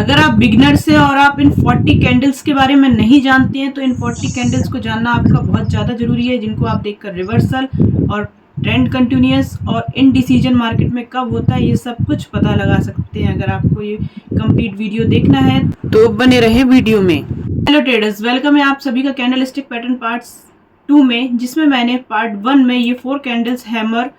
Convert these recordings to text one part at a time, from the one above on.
अगर आप बिगनर्स हैं और आप इन 40 कैंडल्स के बारे में नहीं जानते हैं तो इन 40 कैंडल्स को जानना आपका बहुत ज़्यादा ज़रूरी है, जिनको आप देखकर रिवर्सल और ट्रेंड कंटिन्यूस और इनडिसीजन मार्केट में कब होता है ये सब कुछ पता लगा सकते हैं। अगर आपको ये कंप्लीट वीडियो देखना है तो बने रहे वीडियो में। हेलो ट्रेडर्स, वेलकम है आप सभी का कैंडलस्टिक पैटर्न पार्ट्स 2 में, जिसमें मैंने पार्ट 1 में ये 4 candles hammer,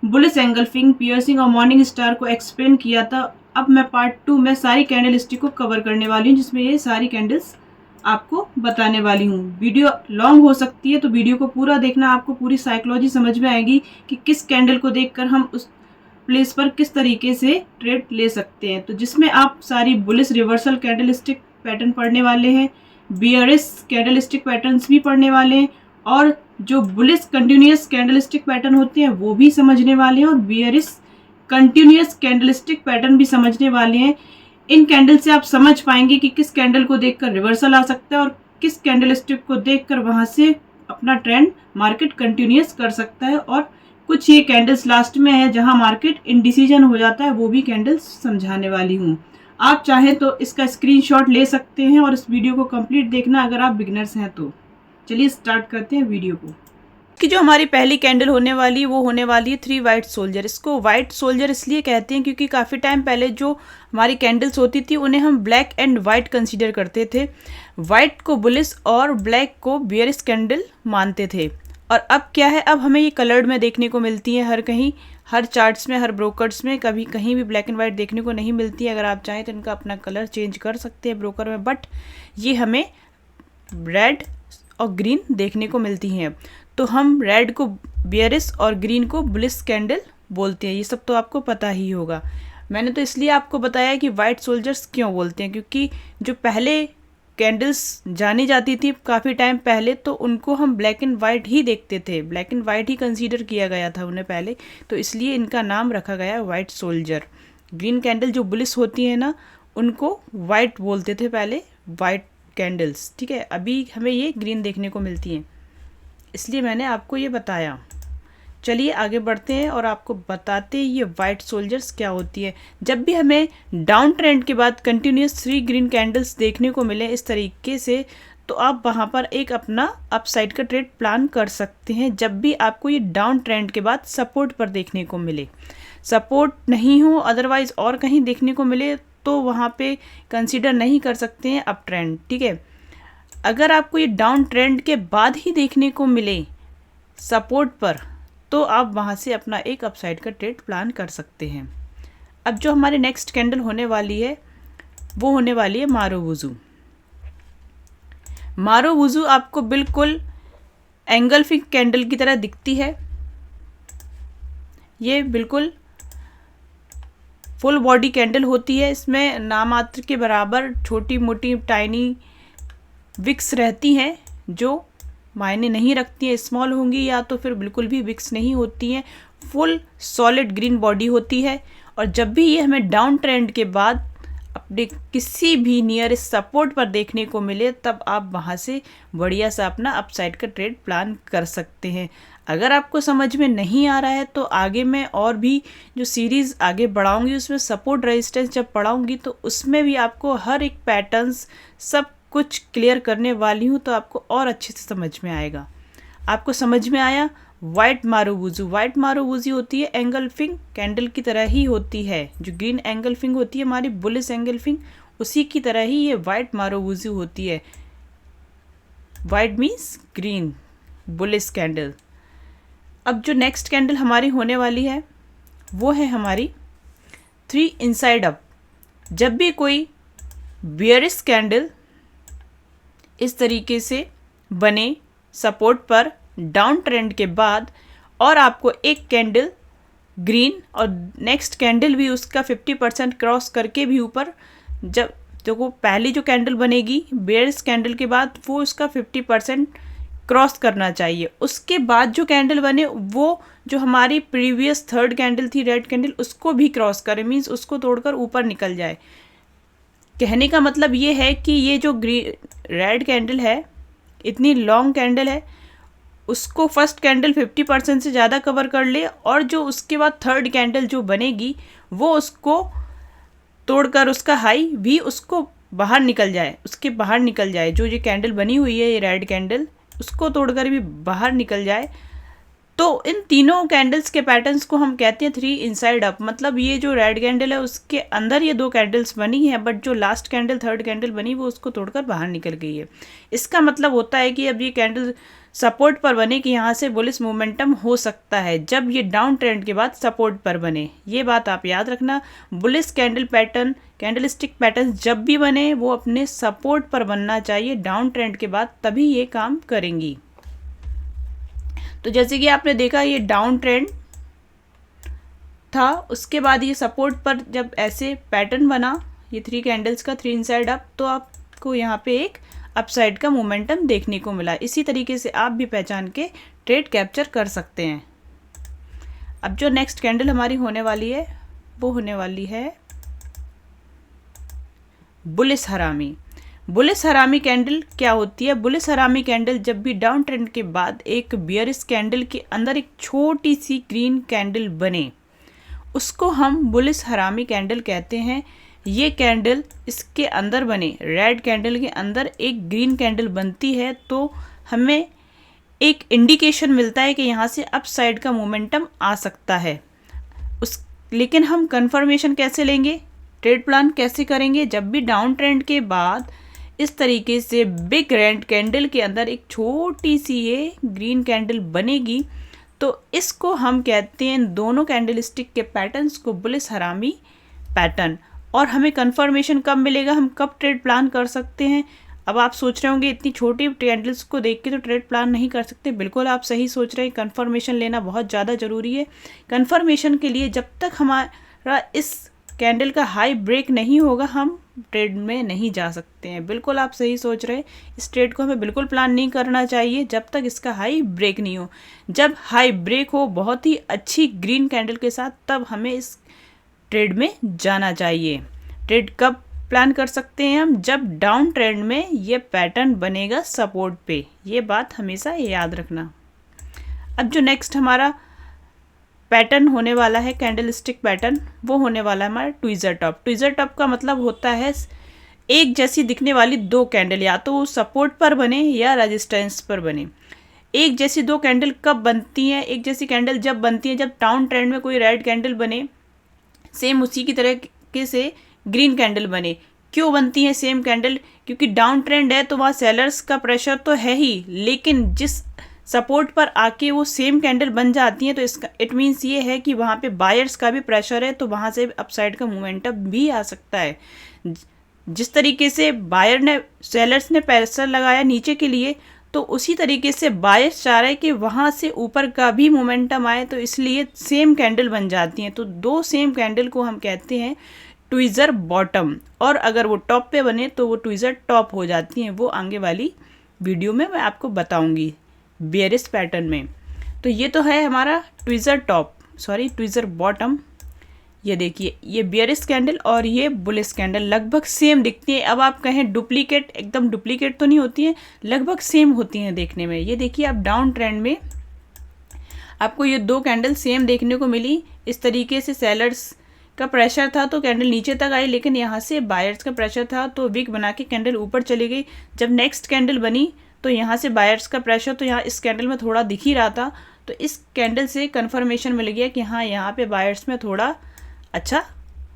bullish engulfing, piercing और मॉर्निंग स्टार को एक्सप्लेन किया था। अब मैं पार्ट 2 में सारी कैंडलस्टिक को कवर करने वाली हूँ, जिसमें ये सारी कैंडल्स आपको बताने वाली हूँ। वीडियो लॉन्ग हो सकती है तो वीडियो को पूरा देखना, आपको पूरी साइकोलॉजी समझ में आएगी कि किस कैंडल को देखकर हम उस प्लेस पर किस तरीके से ट्रेड ले सकते हैं। तो जिसमें आप सारी बुलिश रिवर्सल कैंडलस्टिक पैटर्न पढ़ने वाले हैं, बियरिश कैंडलस्टिक पैटर्न्स भी पढ़ने वाले हैं, और जो बुलिश कंटिन्यूस कैंडलस्टिक पैटर्न होते हैं वो भी समझने वाले हैं, और बियरिश कंटिन्यूस कैंडलस्टिक पैटर्न भी समझने वाले हैं। इन कैंडल से आप समझ पाएंगे कि किस कैंडल को देखकर रिवर्सल आ सकता है और किस कैंडलस्टिक को देखकर वहां से अपना ट्रेंड मार्केट कंटिन्यूस कर सकता है। और कुछ ये कैंडल्स लास्ट में है जहां मार्केट इनडिसीजन हो जाता है, वो भी कैंडल्स समझाने वाली हूँ। आप चाहें तो इसका स्क्रीनशॉट ले सकते हैं और इस वीडियो को कंप्लीट देखना अगर आप बिगनर्स हैं तो। चलिए स्टार्ट करते हैं वीडियो को। कि जो हमारी पहली कैंडल होने वाली है वो होने वाली है 3 वाइट सोल्जर। इसको वाइट सोल्जर इसलिए कहते हैं क्योंकि काफ़ी टाइम पहले जो हमारी कैंडल्स होती थी उन्हें हम ब्लैक एंड वाइट कंसीडर करते थे। वाइट को बुलिश और ब्लैक को बियरिश कैंडल मानते थे। और अब क्या है, अब हमें ये कलर्ड में देखने को मिलती है हर कहीं, हर चार्ट्स में, हर ब्रोकर्स में। कभी कहीं भी ब्लैक एंड वाइट देखने को नहीं मिलती है। अगर आप चाहें तो इनका अपना कलर चेंज कर सकते हैं ब्रोकर में, बट ये हमें रेड और ग्रीन देखने को मिलती हैं। तो हम रेड को बियरिश और ग्रीन को बुलिश कैंडल बोलते हैं। ये सब तो आपको पता ही होगा। मैंने तो इसलिए आपको बताया कि वाइट सोल्जर्स क्यों बोलते हैं, क्योंकि जो पहले कैंडल्स जानी जाती थी काफ़ी टाइम पहले तो उनको हम ब्लैक एंड वाइट ही देखते थे, black and white he consider किया गया था उन्हें पहले, तो इसलिए इनका नाम रखा गया है वाइट सोल्जर। ग्रीन कैंडल जो बुलिश होती है ना, उनको वाइट बोलते थे पहले, वाइट कैंडल्स, ठीक है। अभी हमें ये ग्रीन देखने को मिलती हैं, इसलिए मैंने आपको ये बताया। चलिए आगे बढ़ते हैं और आपको बताते हैं ये वाइट सोल्जर्स क्या होती है। जब भी हमें डाउन ट्रेंड के बाद कंटिन्यूस 3 ग्रीन कैंडल्स देखने को मिले इस तरीके से, तो आप वहाँ पर एक अपना अपसाइड का ट्रेड प्लान कर सकते हैं। जब भी आपको ये डाउन ट्रेंड के बाद सपोर्ट पर देखने को मिले, सपोर्ट नहीं हो अदरवाइज और कहीं देखने को मिले तो वहाँ पे कंसीडर नहीं कर सकते हैं अप ट्रेंड, ठीक है। अगर आपको ये डाउन ट्रेंड के बाद ही देखने को मिले सपोर्ट पर, तो आप वहाँ से अपना एक अपसाइड का ट्रेड प्लान कर सकते हैं। अब जो हमारी नेक्स्ट कैंडल होने वाली है वो होने वाली है मारुवुजू। मारुवुजू आपको बिल्कुल एंगल्फिंग कैंडल की तरह दिखती है। ये बिल्कुल फुल बॉडी कैंडल होती है। इसमें नामात्र के बराबर छोटी मोटी टाइनी विक्स रहती हैं जो मायने नहीं रखती हैं, स्मॉल होंगी या तो फिर बिल्कुल भी विक्स नहीं होती हैं। फुल सॉलिड ग्रीन बॉडी होती है। और जब भी ये हमें डाउन ट्रेंड के बाद अपने किसी भी नियरेस्ट सपोर्ट पर देखने को मिले, तब आप वहाँ से बढ़िया सा अपना अपसाइड का ट्रेड प्लान कर सकते हैं। अगर आपको समझ में नहीं आ रहा है तो आगे मैं और भी जो सीरीज़ आगे बढ़ाऊँगी उसमें सपोर्ट रेजिस्टेंस जब पढ़ाऊँगी तो उसमें भी आपको हर एक पैटर्न्स सब कुछ क्लियर करने वाली हूँ, तो आपको और अच्छे से समझ में आएगा। आपको समझ में आया? वाइट मारुवुजू, वाइट मारुवुजू होती है एंगल्फिंग कैंडल की तरह ही होती है। जो ग्रीन एंगल्फिंग होती है हमारी बुलिश एंगल्फिंग, उसी की तरह ही ये वाइट मारुवुजू होती है। White means green bullish candle. अब जो नेक्स्ट कैंडल हमारी होने वाली है वो है हमारी 3 इनसाइड अप। जब भी कोई बियरिश कैंडल इस तरीके से बने सपोर्ट पर डाउन ट्रेंड के बाद, और आपको एक कैंडल ग्रीन और नेक्स्ट कैंडल भी उसका 50% क्रॉस करके भी ऊपर, जब देखो पहली जो कैंडल बनेगी बेयरिश कैंडल के बाद वो उसका 50% क्रॉस करना चाहिए। उसके बाद जो कैंडल बने वो जो हमारी प्रीवियस 3rd कैंडल थी रेड कैंडल, उसको भी क्रॉस करे, मीन्स उसको तोड़कर ऊपर निकल जाए। कहने का मतलब ये है कि ये जो रेड कैंडल है, इतनी लॉन्ग कैंडल है, उसको फर्स्ट कैंडल 50% से ज़्यादा कवर कर ले, और जो उसके बाद 3rd कैंडल जो बनेगी वो उसको तोड़कर उसका हाई भी उसको बाहर निकल जाए, उसके बाहर निकल जाए, जो ये कैंडल बनी हुई है ये रेड कैंडल, उसको तोड़कर भी बाहर निकल जाए, तो इन तीनों कैंडल्स के पैटर्न्स को हम कहते हैं 3 इनसाइड अप। मतलब ये जो रेड कैंडल है उसके अंदर ये 2 कैंडल्स बनी है, बट जो लास्ट कैंडल थर्ड कैंडल बनी वो उसको तोड़कर बाहर निकल गई है। इसका मतलब होता है कि अब ये कैंडल सपोर्ट पर बने कि यहाँ से बुलिश मोमेंटम हो सकता है, जब ये डाउन ट्रेंड के बाद सपोर्ट पर बने। ये बात आप याद रखना, bullish candle pattern, candle stick pattern जब भी बने वो अपने सपोर्ट पर बनना चाहिए डाउन ट्रेंड के बाद, तभी ये काम करेंगी। तो जैसे कि आपने देखा ये डाउन ट्रेंड था, उसके बाद ये सपोर्ट पर जब ऐसे पैटर्न बना ये 3 कैंडल्स का 3 इनसाइड अप, तो आपको यहाँ पे एक अपसाइड का मोमेंटम देखने को मिला। इसी तरीके से आप भी पहचान के ट्रेड कैप्चर कर सकते हैं। अब जो नेक्स्ट कैंडल हमारी होने वाली है वो होने वाली है बुलिश हरामी। बुलिश हरामी कैंडल क्या होती है? बुलिश हरामी कैंडल जब भी डाउन ट्रेंड के बाद एक बियरिश कैंडल के अंदर एक छोटी सी ग्रीन कैंडल बने, उसको हम बुलिश हरामी कैंडल कहते हैं। ये कैंडल इसके अंदर बने, रेड कैंडल के अंदर एक ग्रीन कैंडल बनती है, तो हमें एक इंडिकेशन मिलता है कि यहाँ से अप साइड का मोमेंटम आ सकता है। लेकिन हम कंफर्मेशन कैसे लेंगे, ट्रेड प्लान कैसे करेंगे? जब भी डाउन ट्रेंड के बाद इस तरीके से बिग रेड कैंडल के अंदर एक छोटी सी ये ग्रीन कैंडल बनेगी, तो इसको हम कहते हैं, दोनों कैंडल स्टिक के पैटर्न्स को बुलिश हरामी पैटर्न। और हमें कंफर्मेशन कब मिलेगा, हम कब ट्रेड प्लान कर सकते हैं? अब आप सोच रहे होंगे इतनी छोटी कैंडल्स को देख के तो ट्रेड प्लान नहीं कर सकते। बिल्कुल आप सही सोच रहे हैं, कंफर्मेशन लेना बहुत ज़्यादा ज़रूरी है। कंफर्मेशन के लिए जब तक हमारा इस कैंडल का हाई ब्रेक नहीं होगा हम ट्रेड में नहीं जा सकते हैं। बिल्कुल आप सही सोच रहे हैं, इस ट्रेड को हमें बिल्कुल प्लान नहीं करना चाहिए जब तक इसका हाई ब्रेक नहीं हो। जब हाई ब्रेक हो बहुत ही अच्छी ग्रीन कैंडल के साथ, तब हमें इस ट्रेड में जाना चाहिए। ट्रेड कब प्लान कर सकते हैं हम? जब डाउन ट्रेंड में ये पैटर्न बनेगा सपोर्ट पे। ये बात हमेशा याद रखना। अब जो नेक्स्ट हमारा पैटर्न होने वाला है कैंडल स्टिक पैटर्न, वो होने वाला है हमारा ट्विज़र टॉप। ट्विज़र टॉप का मतलब होता है एक जैसी दिखने वाली 2 कैंडल, या तो सपोर्ट पर बने या रेजिस्टेंस पर बने। एक जैसी 2 कैंडल कब बनती हैं? एक जैसी कैंडल जब बनती है जब डाउन ट्रेंड में कोई रेड कैंडल बने, सेम उसी की तरह से ग्रीन कैंडल बने। क्यों बनती है सेम कैंडल? क्योंकि डाउन ट्रेंड है तो वहाँ सेलर्स का प्रेशर तो है ही, लेकिन जिस सपोर्ट पर आके वो सेम कैंडल बन जाती हैं, तो इसका इट मीन्स ये है कि वहाँ पे बायर्स का भी प्रेशर है, तो वहाँ से अपसाइड का मोमेंटम भी आ सकता है। जिस तरीके से सेलर्स ने प्रेशर लगाया नीचे के लिए, तो उसी तरीके से बायर्स चाह रहे हैं कि वहाँ से ऊपर का भी मोमेंटम आए, तो इसलिए सेम कैंडल बन जाती हैं। तो 2 सेम कैंडल को हम कहते हैं ट्विज़र बॉटम, और अगर वो टॉप पे बने तो वो ट्विज़र टॉप हो जाती हैं। वो आगे वाली वीडियो में मैं आपको बताऊंगी बेयरिश पैटर्न में। तो ये तो है हमारा ट्विज़र बॉटम। ये देखिए, ये बेयरिश कैंडल और ये बुलिश कैंडल लगभग सेम दिखती है। अब आप कहें डुप्लीकेट, एकदम डुप्लीकेट तो नहीं होती हैं, लगभग सेम होती हैं देखने में। ये देखिए, अब डाउन ट्रेंड में आपको ये 2 कैंडल सेम देखने को मिली। इस तरीके से सेलर्स का प्रेशर था तो कैंडल नीचे तक आई, लेकिन यहाँ से बायर्स का प्रेशर था तो विक बना के कैंडल ऊपर चली गई। जब नेक्स्ट कैंडल बनी तो यहाँ से बायर्स का प्रेशर तो यहाँ इस कैंडल में थोड़ा दिख ही रहा था, तो इस कैंडल से कंफर्मेशन मिल गया कि हाँ, यहाँ पे बायर्स में थोड़ा अच्छा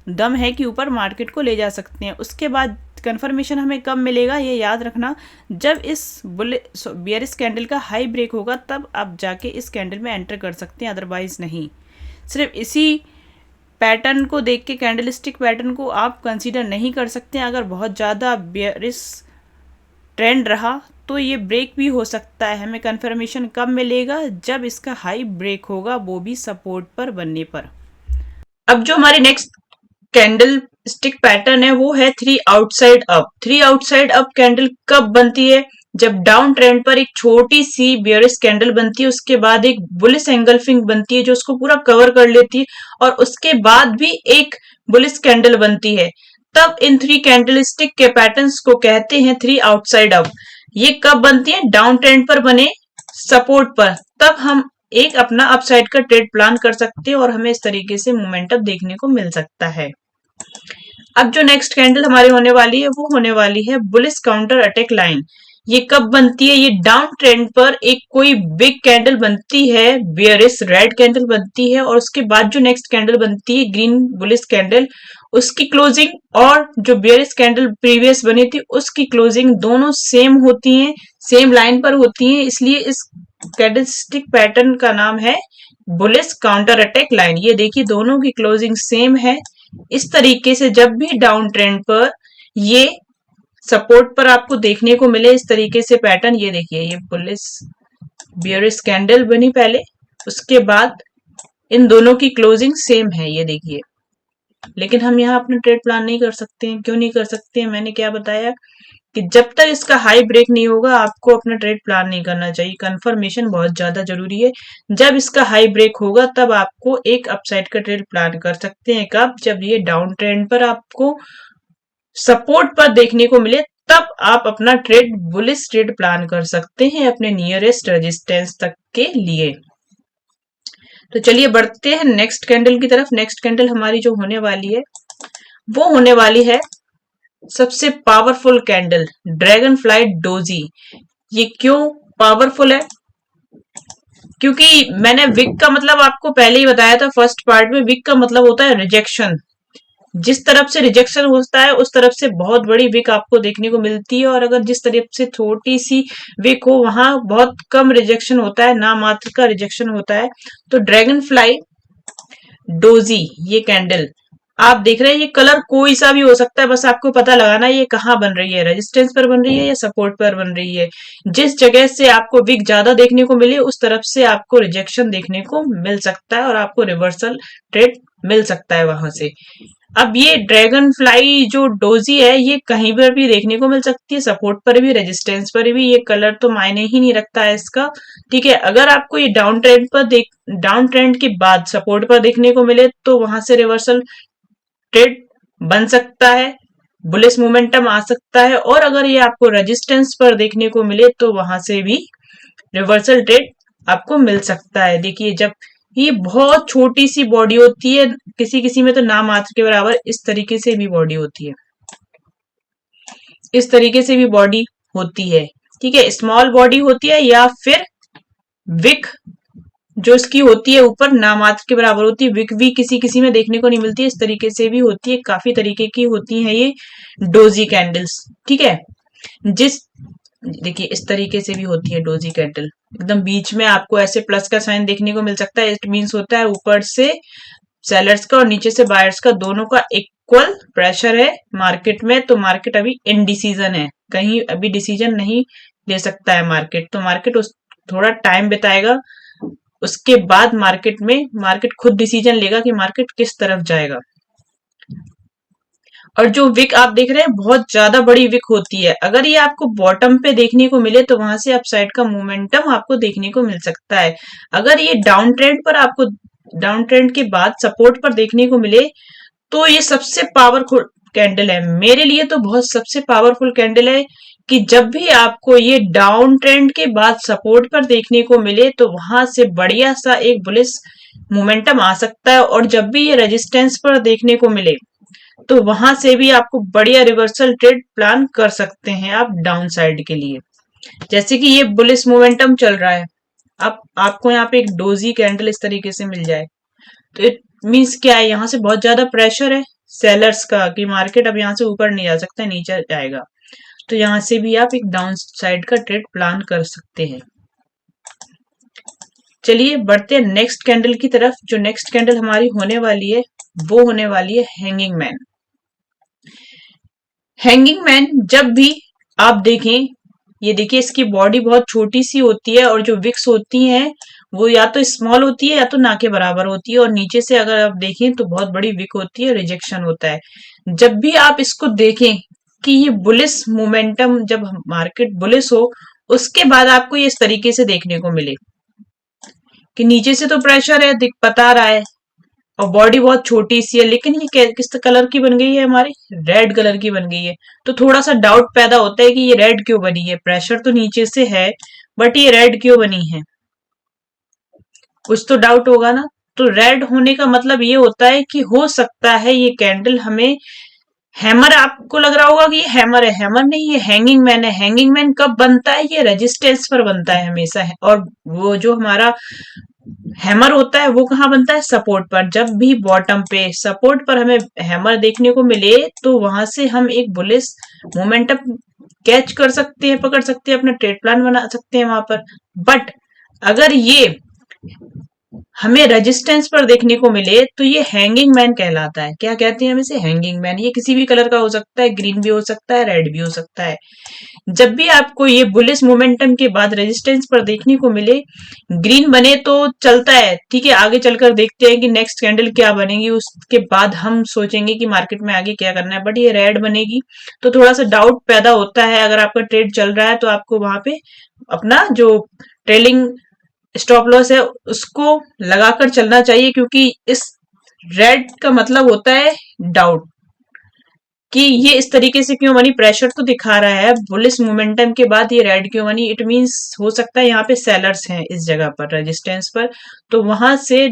दम है कि ऊपर मार्केट को ले जा सकते हैं। उसके बाद कंफर्मेशन हमें कब मिलेगा ये याद रखना, जब इस बेयरिश कैंडल का हाई ब्रेक होगा तब आप जाके इस कैंडल में एंटर कर सकते हैं, अदरवाइज नहीं। सिर्फ इसी पैटर्न को देख के, कैंडल स्टिक पैटर्न को आप कंसीडर नहीं कर सकते। अगर बहुत ज़्यादा बेयरिश ट्रेंड रहा तो ये ब्रेक भी हो सकता है। हमें कंफर्मेशन कब मिलेगा? जब इसका हाई ब्रेक होगा, वो भी सपोर्ट पर बनने पर। अब जो हमारी नेक्स्ट कैंडल स्टिक पैटर्न है वो है 3 outside up. 3 outside up candle कब बनती है? जब डाउन ट्रेंड पर एक छोटी सी बेयरिश कैंडल बनती है, उसके बाद एक बुलिश एंगल्फिंग बनती है जो उसको पूरा कवर कर लेती है, और उसके बाद भी एक बुलिश कैंडल बनती है। तब इन 3 कैंडल स्टिक के पैटर्न्स को कहते हैं 3 आउटसाइड अप। ये कब बनती है? डाउन ट्रेंड पर बने सपोर्ट पर, तब हम एक अपना अपसाइड का ट्रेड प्लान कर सकते हैं और हमें इस तरीके से मोमेंटम देखने को मिल सकता है। अब जो नेक्स्ट कैंडल हमारी होने वाली है वो होने वाली है बुलिश काउंटर अटैक लाइन। ये कब बनती है? ये डाउन ट्रेंड पर एक कोई बिग कैंडल बनती है, बेयरिश रेड कैंडल बनती है, और उसके बाद जो नेक्स्ट कैंडल बनती है ग्रीन बुलिश कैंडल, उसकी क्लोजिंग और जो बेयरिश कैंडल प्रीवियस बनी थी उसकी क्लोजिंग दोनों सेम होती हैं, सेम लाइन पर होती हैं, इसलिए इस कैंडलस्टिक पैटर्न का नाम है बुलिश काउंटर अटैक लाइन। ये देखिए दोनों की क्लोजिंग सेम है। इस तरीके से जब भी डाउन ट्रेंड पर ये सपोर्ट पर आपको देखने को मिले इस तरीके से पैटर्न, ये देखिए ये बुलिश बियरिश कैंडल बनी पहले, उसके बाद इन दोनों की क्लोजिंग सेम है, ये देखिए। लेकिन हम यहाँ अपना ट्रेड प्लान नहीं कर सकते हैं। क्यों नहीं कर सकते हैं? मैंने क्या बताया कि जब तक इसका हाई ब्रेक नहीं होगा आपको अपना ट्रेड प्लान नहीं करना चाहिए। कंफर्मेशन बहुत ज्यादा जरूरी है। जब इसका हाई ब्रेक होगा तब आपको एक अपसाइड का ट्रेड प्लान कर सकते हैं। कब? जब ये डाउन ट्रेंड पर आपको सपोर्ट पर देखने को मिले तब आप अपना ट्रेड बुलिश ट्रेड प्लान कर सकते हैं अपने नियरेस्ट रेजिस्टेंस तक के लिए। तो चलिए बढ़ते हैं नेक्स्ट कैंडल की तरफ। नेक्स्ट कैंडल हमारी जो होने वाली है वो होने वाली है सबसे powerful candle dragon fly doji. ये क्यों पावरफुल है? क्योंकि मैंने विक का मतलब आपको पहले ही बताया था फर्स्ट पार्ट में। विक का मतलब होता है रिजेक्शन। जिस तरफ से रिजेक्शन होता है उस तरफ से बहुत बड़ी विक आपको देखने को मिलती है, और अगर जिस तरफ से छोटी सी विक हो वहां बहुत कम रिजेक्शन होता है, ना मात्र का रिजेक्शन होता है। तो ड्रैगन फ्लाई डोजी ये कैंडल आप देख रहे हैं, ये कलर कोई सा भी हो सकता है, बस आपको पता लगाना है ये कहाँ बन रही है, रेजिस्टेंस पर बन रही है या सपोर्ट पर बन रही है। जिस जगह से आपको विक ज्यादा देखने को मिले उस तरफ से आपको रिजेक्शन देखने को मिल सकता है और आपको रिवर्सल ट्रेड मिल सकता है वहां से। अब ये ड्रैगन फ्लाई जो डोजी है ये कहीं पर भी देखने को मिल सकती है, सपोर्ट पर भी रेजिस्टेंस पर भी। ये कलर तो मायने ही नहीं रखता है इसका, ठीक है। अगर आपको ये डाउन ट्रेंड के बाद सपोर्ट पर देखने को मिले तो वहां से रिवर्सल ट्रेड बन सकता है, बुलिश मोमेंटम आ सकता है, और अगर ये आपको रेजिस्टेंस पर देखने को मिले तो वहां से भी रिवर्सल ट्रेड आपको मिल सकता है। देखिए जब ये बहुत छोटी सी बॉडी होती है, किसी किसी में तो नाम मात्र के बराबर इस तरीके से भी बॉडी होती है, इस तरीके से भी बॉडी होती है, ठीक है। स्मॉल बॉडी होती है या फिर विक जो इसकी होती है ऊपर नामात्र के बराबर होती है। विक भी किसी किसी में देखने को नहीं मिलती है, इस तरीके से भी होती है। काफी तरीके की होती है ये डोजी कैंडल्स, ठीक है। जिस देखिए इस तरीके से भी होती है डोजी कैंडल, एकदम बीच में आपको ऐसे प्लस का साइन देखने को मिल सकता है। इट मीन्स होता है ऊपर से सेलर्स का और नीचे से बायर्स का दोनों का इक्वल प्रेशर है मार्केट में। तो मार्केट अभी इनडिसीजन है, कहीं अभी डिसीजन नहीं ले सकता है मार्केट। तो मार्केट उस थोड़ा टाइम बिताएगा, उसके बाद मार्केट खुद डिसीजन लेगा कि मार्केट किस तरफ जाएगा। और जो विक आप देख रहे हैं बहुत ज्यादा बड़ी विक होती है। अगर ये आपको बॉटम पे देखने को मिले तो वहां से अपसाइड का मोमेंटम आपको देखने को मिल सकता है। अगर ये डाउन ट्रेंड के बाद सपोर्ट पर देखने को मिले तो ये सबसे पावरफुल कैंडल है मेरे लिए, तो बहुत सबसे पावरफुल कैंडल है कि जब भी आपको ये डाउन ट्रेंड के बाद सपोर्ट पर देखने को मिले तो वहां से बढ़िया सा एक बुलिश मोमेंटम आ सकता है, और जब भी ये रेजिस्टेंस पर देखने को मिले तो वहां से भी आपको बढ़िया रिवर्सल ट्रेड प्लान कर सकते हैं आप डाउन साइड के लिए। जैसे कि ये बुलिश मोमेंटम चल रहा है, अब आपको यहाँ पे एक डोजी कैंडल इस तरीके से मिल जाए तो इट मीन्स क्या है, यहाँ से बहुत ज्यादा प्रेशर है सेलर्स का कि मार्केट अब यहाँ से ऊपर नहीं जा सकता, नीचे जाएगा। तो यहाँ से भी आप एक डाउन साइड का ट्रेड प्लान कर सकते हैं। चलिए बढ़ते हैं नेक्स्ट कैंडल की तरफ। जो नेक्स्ट कैंडल हमारी होने वाली है वो होने वाली है हैंगिंग मैन। हैंगिंग मैन जब भी आप देखें, ये देखिए इसकी बॉडी बहुत छोटी सी होती है और जो विक्स होती हैं वो या तो स्मॉल होती है या तो ना के बराबर होती है, और नीचे से अगर आप देखें तो बहुत बड़ी विक होती है, रिजेक्शन होता है। जब भी आप इसको देखें कि ये बुलिश मोमेंटम, जब मार्केट बुलिश हो उसके बाद आपको ये इस तरीके से देखने को मिले कि नीचे से तो प्रेशर है, दिख बता रहा है, और बॉडी बहुत छोटी सी है, लेकिन ये किस कलर की बन गई है, हमारी रेड कलर की बन गई है। तो थोड़ा सा डाउट पैदा होता है कि ये रेड क्यों बनी है, प्रेशर तो नीचे से है बट ये रेड क्यों बनी है, कुछ तो डाउट होगा ना। तो रेड होने का मतलब ये होता है कि हो सकता है ये कैंडल हमें हैमर आपको लग रहा होगा कि ये हैमर है, हैमर नहीं, ये हैंगिंग मैन है। हैंगिंग मैन कब बनता है? ये रेजिस्टेंस पर बनता है हमेशा है। और वो जो हमारा हैमर होता है वो कहाँ बनता है? सपोर्ट पर। जब भी बॉटम पे सपोर्ट पर हमें हैमर देखने को मिले तो वहां से हम एक बुलिश मोमेंटम कैच कर सकते हैं, पकड़ सकते हैं, अपना ट्रेड प्लान बना सकते हैं वहां पर। बट अगर ये हमें रेजिस्टेंस पर देखने को मिले तो ये हैंगिंग मैन कहलाता है। क्या कहते हैं हम इसे? Hanging man. ये किसी भी कलर का हो सकता है, ग्रीन भी हो सकता है, रेड भी हो सकता है। जब भी आपको ये बुलिश मोमेंटम के बाद रेजिस्टेंस पर देखने को मिले, ग्रीन बने तो चलता है, ठीक है, आगे चलकर देखते हैं कि नेक्स्ट कैंडल क्या बनेगी, उसके बाद हम सोचेंगे कि मार्केट में आगे क्या करना है। बट ये रेड बनेगी तो थोड़ा सा डाउट पैदा होता है। अगर आपका ट्रेड चल रहा है तो आपको वहां पे अपना जो ट्रेलिंग स्टॉप लॉस है उसको लगाकर चलना चाहिए, क्योंकि इस रेड का मतलब होता है डाउट कि ये इस तरीके से क्यों बनी। प्रेशर तो दिखा रहा है बुलिश मोमेंटम के बाद ये रेड क्यों बनी। इट मींस हो सकता है यहाँ पे सेलर्स हैं इस जगह पर रेजिस्टेंस पर, तो वहां से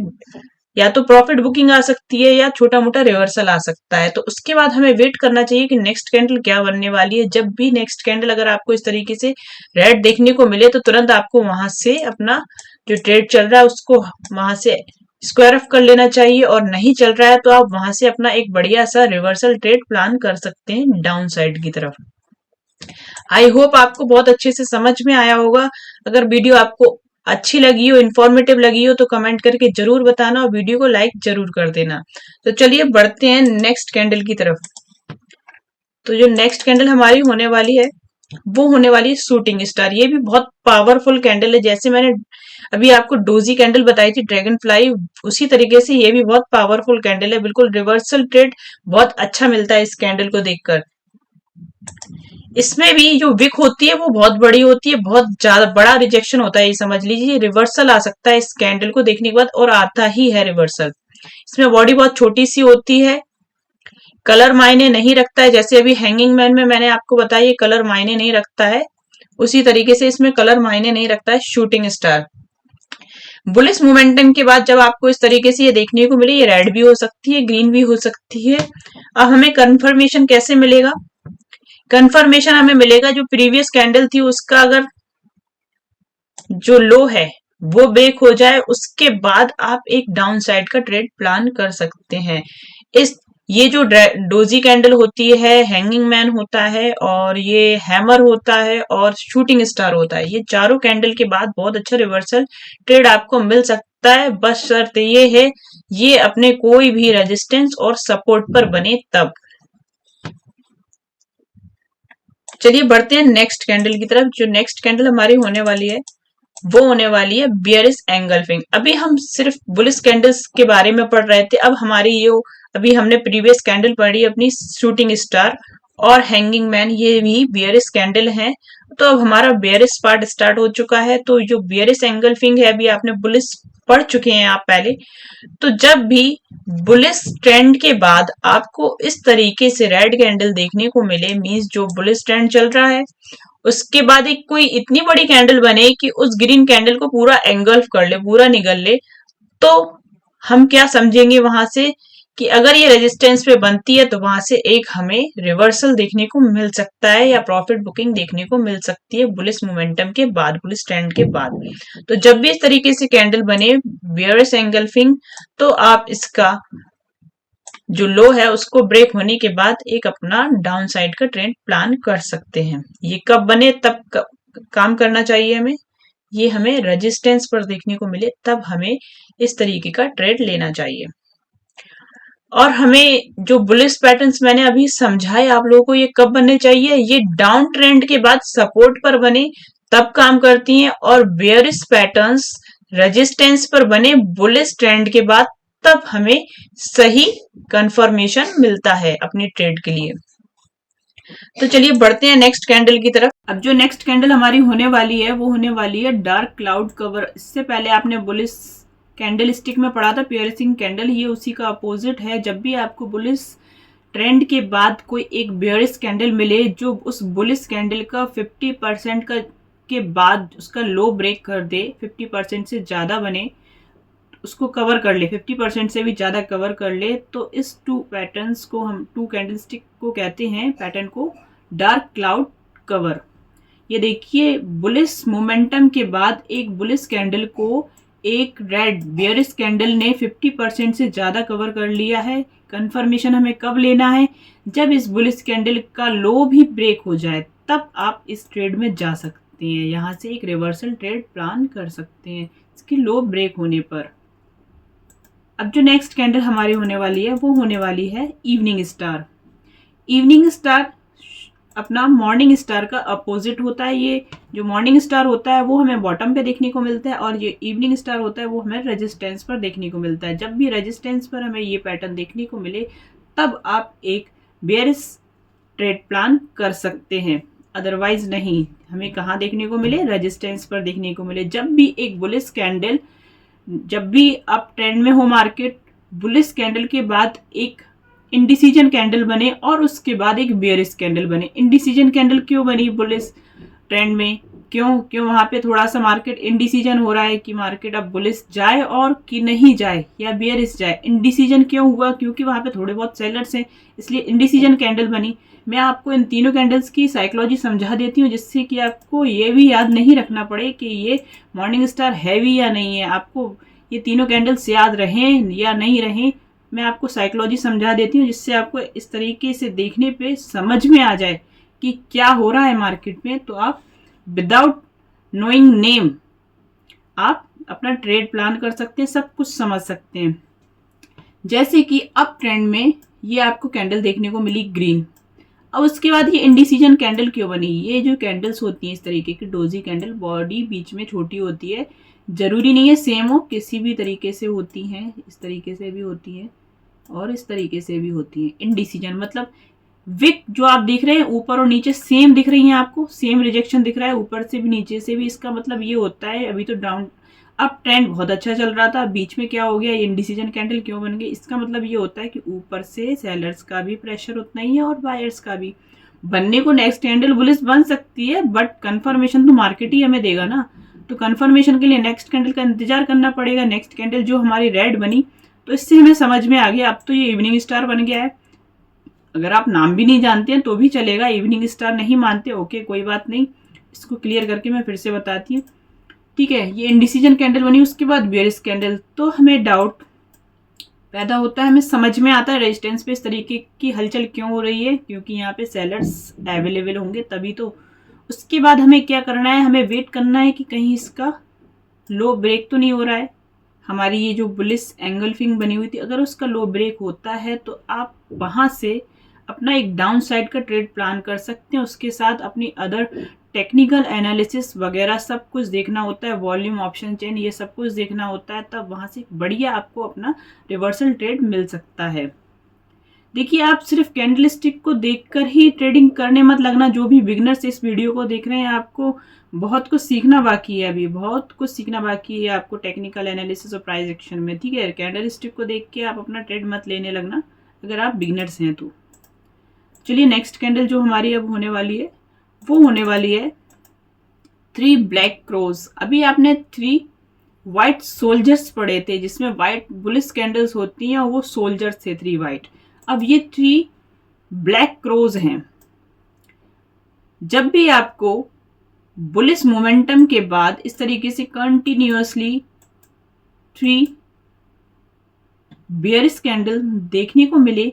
या तो प्रॉफिट बुकिंग आ सकती है या छोटा मोटा रिवर्सल आ सकता है। तो उसके बाद हमें वेट करना चाहिए कि नेक्स्ट कैंडल क्या बनने वाली है। जब भी नेक्स्ट कैंडल अगर आपको इस तरीके से रेड देखने को मिले तो तुरंत आपको वहां से अपना जो ट्रेड चल रहा है उसको वहां से स्क्वायर ऑफ कर लेना चाहिए। और नहीं चल रहा है तो आप वहां से अपना एक बढ़िया सा रिवर्सल ट्रेड प्लान कर सकते हैं डाउन साइड की तरफ। आई होप आपको बहुत अच्छे से समझ में आया होगा। अगर वीडियो आपको अच्छी लगी हो, इंफॉर्मेटिव लगी हो तो कमेंट करके जरूर बताना और वीडियो को लाइक जरूर कर देना। तो चलिए बढ़ते हैं नेक्स्ट कैंडल की तरफ। तो जो नेक्स्ट कैंडल हमारी होने वाली है वो होने वाली है शूटिंग स्टार। ये भी बहुत पावरफुल कैंडल है। जैसे मैंने अभी आपको डोजी कैंडल बताई थी ड्रैगन फ्लाई, उसी तरीके से ये भी बहुत पावरफुल कैंडल है। बिल्कुल रिवर्सल ट्रेड बहुत अच्छा मिलता है इस कैंडल को देखकर। इसमें भी जो विक होती है वो बहुत बड़ी होती है, बहुत ज्यादा बड़ा रिजेक्शन होता है। ये समझ लीजिए रिवर्सल आ सकता है इस कैंडल को देखने के बाद, और आता ही है रिवर्सल। इसमें बॉडी बहुत छोटी सी होती है, कलर मायने नहीं रखता है। जैसे अभी हैंगिंग मैन में मैंने आपको बताया ये कलर मायने नहीं रखता है, उसी तरीके से इसमें कलर मायने नहीं रखता है शूटिंग स्टार। बुलिश मोमेंटम के बाद जब आपको इस तरीके से ये देखने को मिले, ये रेड भी हो सकती है, ग्रीन भी हो सकती है। अब हमें कंफर्मेशन कैसे मिलेगा? कंफर्मेशन हमें मिलेगा जो प्रीवियस कैंडल थी उसका अगर जो लो है वो ब्रेक हो जाए, उसके बाद आप एक डाउन साइड का ट्रेड प्लान कर सकते हैं। इस ये जो डोजी कैंडल होती है, हैंगिंग मैन होता है, और ये हैमर होता है, और शूटिंग स्टार होता है, ये चारों कैंडल के बाद बहुत अच्छा रिवर्सल ट्रेड आपको मिल सकता है। बस शर्त ये है ये अपने कोई भी रेजिस्टेंस और सपोर्ट पर बने तब। चलिए बढ़ते हैं नेक्स्ट कैंडल की तरफ। जो नेक्स्ट कैंडल हमारी होने वाली है वो होने वाली है बियरिश एंगल्फिंग। अभी हम सिर्फ बुलिश कैंडल्स के बारे में पढ़ रहे थे, अब हमारी ये अभी हमने प्रीवियस कैंडल पढ़ी अपनी शूटिंग स्टार और हैंगिंग मैन, ये भी बियरिश कैंडल हैं। तो अब हमारा बियरिश पार्ट स्टार्ट हो चुका है। तो जो बियरिश एंगल्फिंग है अभी आपने बुलिश पढ़ चुके हैं आप पहले। तो जब भी बुलिश ट्रेंड के बाद आपको इस तरीके से रेड कैंडल देखने को मिले, मींस जो बुलिश ट्रेंड चल रहा है उसके बाद एक कोई इतनी बड़ी कैंडल बने कि उस ग्रीन कैंडल को पूरा एंगल्फ कर ले, पूरा निगल ले, तो हम क्या समझेंगे वहां से कि अगर ये रेजिस्टेंस पे बनती है तो वहां से एक हमें रिवर्सल देखने को मिल सकता है या प्रॉफिट बुकिंग देखने को मिल सकती है बुलिश मोमेंटम के बाद, बुलिश ट्रेंड के बाद। तो जब भी इस तरीके से कैंडल बने बियरिश एंगल्फिंग, तो आप इसका जो लो है उसको ब्रेक होने के बाद एक अपना डाउन साइड का ट्रेंड प्लान कर सकते हैं। ये कब बने तब काम करना चाहिए हमें, ये हमें रेजिस्टेंस पर देखने को मिले तब हमें इस तरीके का ट्रेड लेना चाहिए। और हमें जो बुलिश पैटर्न्स मैंने अभी समझाए आप लोगों को, ये कब बनने चाहिए? ये डाउन ट्रेंड के बाद सपोर्ट पर बने तब काम करती हैं, और बेयरिश पैटर्न्स रेजिस्टेंस पर बने बुलिश ट्रेंड के बाद, तब हमें सही कंफर्मेशन मिलता है अपनी ट्रेड के लिए। तो चलिए बढ़ते हैं नेक्स्ट कैंडल की तरफ। अब जो नेक्स्ट कैंडल हमारी होने वाली है वो होने वाली है डार्क क्लाउड कवर। इससे पहले आपने बुलिश कैंडल स्टिक में पढ़ा था पियर्सिंग कैंडल, ये उसी का अपोजिट है। जब भी आपको बुलिश ट्रेंड के बाद कोई एक बेयरिश कैंडल मिले जो उस बुलिश कैंडल का 50% का के बाद उसका लो ब्रेक कर दे, 50% से ज्यादा बने, उसको कवर कर ले, 50% से भी ज़्यादा कवर कर ले, तो इस 2 पैटर्न्स को हम 2 कैंडलस्टिक को कहते हैं, पैटर्न को डार्क क्लाउड कवर। ये देखिए बुलिश मोमेंटम के बाद एक बुलिश कैंडल को एक रेड बेयरिश कैंडल ने 50% से ज़्यादा कवर कर लिया है। कंफर्मेशन हमें कब लेना है? जब इस बुलिश कैंडल का लो भी ब्रेक हो जाए, तब आप इस ट्रेड में जा सकते हैं। यहाँ से एक रिवर्सल ट्रेड प्लान कर सकते हैं इसकी लो ब्रेक होने पर। अब जो नेक्स्ट कैंडल हमारी होने वाली है वो होने वाली है इवनिंग स्टार। इवनिंग स्टार अपना मॉर्निंग स्टार का अपोजिट होता है। ये जो मॉर्निंग स्टार होता है वो हमें बॉटम पे देखने को मिलता है, और ये इवनिंग स्टार होता है वो हमें रेजिस्टेंस पर देखने को मिलता है। जब भी रेजिस्टेंस पर हमें ये पैटर्न देखने को मिले, तब आप एक बेयरिश ट्रेड प्लान कर सकते हैं, अदरवाइज नहीं। हमें कहाँ देखने को मिले? रेजिस्टेंस पर देखने को मिले। जब भी एक बुलिश कैंडल, जब भी अप ट्रेंड में हो मार्केट, बुलिश कैंडल के बाद एक इंडिसीजन कैंडल बने और उसके बाद एक बेयरिश कैंडल बने। इंडिसीजन कैंडल क्यों बनी बुलिश ट्रेंड में? क्यों वहां पे थोड़ा सा मार्केट इंडिसीजन हो रहा है कि मार्केट अब बुलिश जाए और कि नहीं जाए, या बेयरिश जाए। इंडिसीजन क्यों हुआ? क्योंकि वहां पे थोड़े बहुत सेलर्स हैं, इसलिए इंडिसीजन कैंडल बनी। मैं आपको इन तीनों कैंडल्स की साइकोलॉजी समझा देती हूँ, जिससे कि आपको ये भी याद नहीं रखना पड़े कि ये मॉर्निंग स्टार है भी या नहीं है। आपको ये तीनों कैंडल्स याद रहें या नहीं रहें, मैं आपको साइकोलॉजी समझा देती हूँ, जिससे आपको इस तरीके से देखने पे समझ में आ जाए कि क्या हो रहा है मार्केट में। तो आप विदाउट नोइंग नेम आप अपना ट्रेड प्लान कर सकते हैं, सब कुछ समझ सकते हैं। जैसे कि अप ट्रेंड में ये आपको कैंडल देखने को मिली ग्रीन। अब उसके बाद ये इंडिसीजन कैंडल क्यों बनी? ये जो कैंडल्स होती हैं इस तरीके की डोजी कैंडल, बॉडी बीच में छोटी होती है, जरूरी नहीं है सेम हो, किसी भी तरीके से होती हैं, इस तरीके से भी होती हैं और इस तरीके से भी होती हैं। इंडिसीजन मतलब विक जो आप देख रहे हैं ऊपर और नीचे सेम दिख रही हैं, आपको सेम रिजेक्शन दिख रहा है ऊपर से भी नीचे से भी। इसका मतलब ये होता है अभी तो डाउन अप ट्रेंड बहुत अच्छा चल रहा था, बीच में क्या हो गया, ये इंडिसीजन कैंडल क्यों बन गई? इसका मतलब ये होता है कि ऊपर से सेलर्स का भी प्रेशर उतना ही है और बायर्स का भी। बनने को नेक्स्ट कैंडल बुलिश बन सकती है, बट कंफर्मेशन तो मार्केट ही हमें देगा ना। तो कंफर्मेशन के लिए नेक्स्ट कैंडल का इंतजार करना पड़ेगा। नेक्स्ट कैंडल जो हमारी रेड बनी, तो इससे हमें समझ में आ गया अब तो ये इवनिंग स्टार बन गया है। अगर आप नाम भी नहीं जानते हैं तो भी चलेगा, इवनिंग स्टार नहीं मानते ओके कोई बात नहीं, इसको क्लियर करके मैं फिर से बताती हूँ। ठीक है, ये इंडिसीजन कैंडल बनी, उसके बाद बेयरिश कैंडल, तो हमें डाउट पैदा होता है, हमें समझ में आता है रेजिस्टेंस पे इस तरीके की हलचल क्यों हो रही है, क्योंकि यहाँ पे सेलर्स अवेलेबल होंगे तभी तो। उसके बाद हमें क्या करना है? हमें वेट करना है कि कहीं इसका लो ब्रेक तो नहीं हो रहा है। हमारी ये जो बुलिश एंगल्फिंग बनी हुई थी, अगर उसका लो ब्रेक होता है तो आप वहां से अपना एक डाउन साइड का ट्रेड प्लान कर सकते हैं। उसके साथ अपनी अदर टेक्निकल एनालिसिस वगैरह सब कुछ देखना होता है, वॉल्यूम ऑप्शन चेन ये सब कुछ देखना होता है, तब वहां से बढ़िया आपको अपना रिवर्सल ट्रेड मिल सकता है। देखिए आप सिर्फ कैंडलस्टिक को देखकर ही ट्रेडिंग करने मत लगना। जो भी बिगनर्स इस वीडियो को देख रहे हैं, आपको बहुत कुछ सीखना बाकी है, अभी बहुत कुछ सीखना बाकी है आपको टेक्निकल एनालिसिस और प्राइस एक्शन में। ठीक है, कैंडलस्टिक को देख के आप अपना ट्रेड मत लेने लगना अगर आप बिगनर्स हैं तो। चलिए नेक्स्ट कैंडल जो हमारी अब होने वाली है वो होने वाली है 3 ब्लैक क्रोज। अभी आपने 3 व्हाइट सोल्जर्स पढ़े थे, जिसमें व्हाइट बुलिश कैंडल्स होती हैं और वो सोल्जर्स थे 3 व्हाइट। अब ये 3 ब्लैक क्रोज हैं। जब भी आपको बुलिश मोमेंटम के बाद इस तरीके से कंटिन्यूअसली 3 बेयरिश कैंडल देखने को मिले,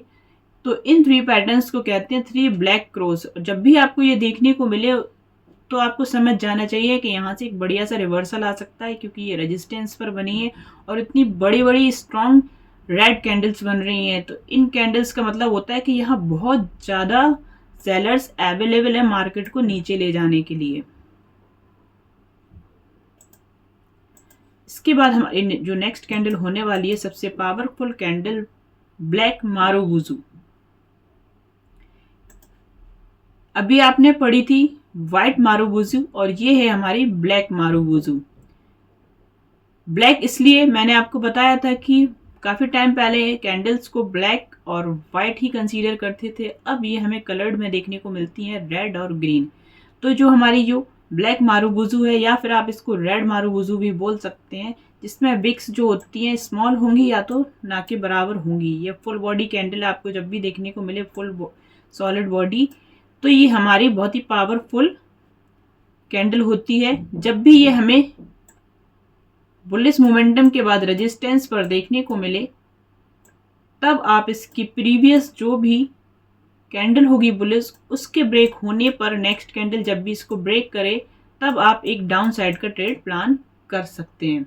तो इन 3 पैटर्न्स को कहते हैं 3 ब्लैक क्रोज। जब भी आपको ये देखने को मिले तो आपको समझ जाना चाहिए कि यहाँ से एक बढ़िया सा रिवर्सल आ सकता है, क्योंकि ये रेजिस्टेंस पर बनी है और इतनी बड़ी बड़ी स्ट्रॉन्ग रेड कैंडल्स बन रही हैं। तो इन कैंडल्स का मतलब होता है कि यहाँ बहुत ज़्यादा सेलर्स अवेलेबल है मार्केट को नीचे ले जाने के लिए। इसके बाद हमारी जो नेक्स्ट कैंडल होने वाली है सबसे पावरफुल कैंडल ब्लैक मारुबुजू। अभी आपने पढ़ी थी व्हाइट मारुबुजू और ये है हमारी ब्लैक मारुबुजू। ब्लैक इसलिए मैंने आपको बताया था कि काफी टाइम पहले कैंडल्स को ब्लैक और व्हाइट ही कंसीडर करते थे, अब ये हमें कलर्ड में देखने को मिलती हैं, रेड और ग्रीन। तो जो हमारी जो ब्लैक मारुबुजू है, या फिर आप इसको रेड मारुबुजू भी बोल सकते हैं, जिसमें विक्स जो होती हैं स्मॉल होंगी या तो ना के बराबर होंगी। ये फुल बॉडी कैंडल आपको जब भी देखने को मिले, फुल सॉलिड बॉडी, तो ये हमारी बहुत ही पावरफुल कैंडल होती है। जब भी ये हमें बुलिश मोमेंटम के बाद रेजिस्टेंस पर देखने को मिले, तब आप इसकी प्रीवियस जो भी कैंडल होगी बुलिश, उसके ब्रेक होने पर नेक्स्ट कैंडल जब भी इसको ब्रेक करे, तब आप एक डाउन साइड का ट्रेड प्लान कर सकते हैं।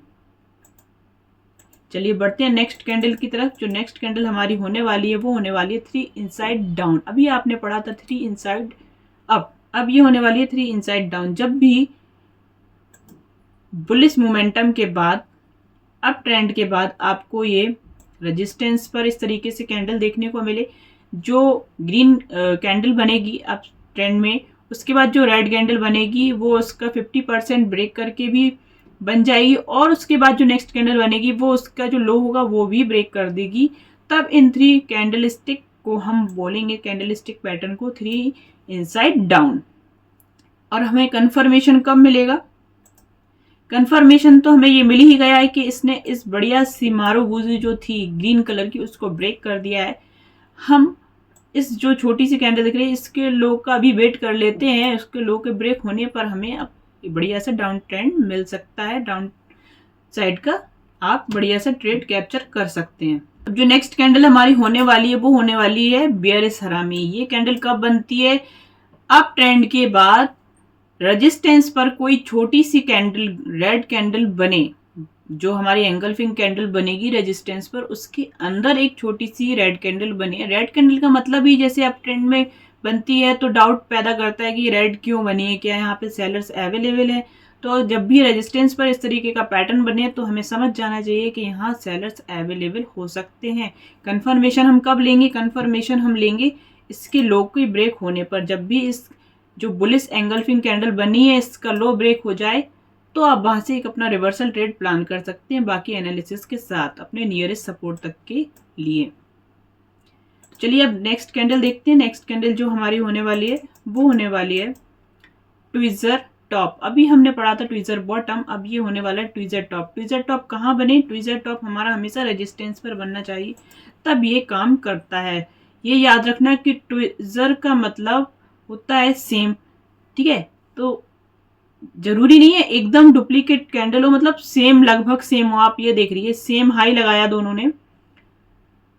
चलिए बढ़ते हैं नेक्स्ट कैंडल की तरफ। जो नेक्स्ट कैंडल हमारी होने वाली है वो होने वाली है 3 इनसाइड डाउन। अभी आपने पढ़ा था 3 इनसाइड अप, अब ये होने वाली है 3 इनसाइड डाउन। जब भी बुलिश मोमेंटम के बाद, अप ट्रेंड के बाद आपको ये रेजिस्टेंस पर इस तरीके से कैंडल देखने को मिले, जो ग्रीन कैंडल बनेगी अप ट्रेंड में, उसके बाद जो रेड कैंडल बनेगी वो उसका 50% ब्रेक करके भी बन जाएगी, और उसके बाद जो नेक्स्ट कैंडल बनेगी वो उसका जो लो होगा वो भी ब्रेक कर देगी। तब इन 3 कैंडल स्टिक को हम बोलेंगे, कैंडल स्टिक पैटर्न को 3 इनसाइड डाउन। और हमें कंफर्मेशन कब मिलेगा? कंफर्मेशन तो हमें ये मिल ही गया है कि इसने इस बढ़िया सी मारुबुजू जो थी ग्रीन कलर की, उसको ब्रेक कर दिया है। हम इस जो छोटी सी कैंडल दिख रही है, इसके लो का भी वेट कर लेते हैं। उसके लो के ब्रेक होने पर हमें अब बढ़िया सा डाउन ट्रेंड मिल सकता है, डाउन साइड का आप बढ़िया सा ट्रेड कैप्चर कर सकते हैं। अब जो नेक्स्ट कैंडल हमारी होने वाली है वो होने वाली है बेयरिश हरामी। ये कैंडल कब बनती है? अप ट्रेंड के बाद रेजिस्टेंस पर कोई छोटी सी कैंडल, रेड कैंडल बने, जो हमारी एंगल्फिंग कैंडल बनेगी रेजिस्टेंस पर, उसके अंदर एक छोटी सी रेड कैंडल बनी। रेड कैंडल का मतलब ही जैसे अप ट्रेंड में बनती है तो डाउट पैदा करता है कि रेड क्यों बनी है, क्या यहाँ पे सेलर्स अवेलेबल है। तो जब भी रेजिस्टेंस पर इस तरीके का पैटर्न बने तो हमें समझ जाना चाहिए कि यहाँ सेलर्स अवेलेबल हो सकते हैं। कंफर्मेशन हम कब लेंगे? कंफर्मेशन हम लेंगे इसके लो की ब्रेक होने पर। जब भी इस जो बुलिश एंगल्फिंग कैंडल बनी है इसका लो ब्रेक हो जाए, तो आप वहां से एक अपना रिवर्सल ट्रेड प्लान कर सकते हैं, बाकी एनालिसिस के साथ अपने नियरेस्ट सपोर्ट तक के लिए। चलिए अब नेक्स्ट कैंडल देखते हैं। नेक्स्ट कैंडल जो हमारी होने वाली है वो होने वाली है ट्विज़र टॉप। अभी हमने पढ़ा था ट्विज़र बॉटम, अब ये होने वाला है ट्विज़र टॉप। ट्विज़र टॉप कहाँ बने? ट्विज़र टॉप हमारा हमेशा रेजिस्टेंस पर बनना चाहिए, तब ये काम करता है। ये याद रखना कि ट्विज़र का मतलब होता है सेम, ठीक है? तो जरूरी नहीं है एकदम डुप्लीकेट कैंडल हो, मतलब सेम, लगभग सेम हो। आप ये देख रही है सेम हाई लगाया दोनों ने।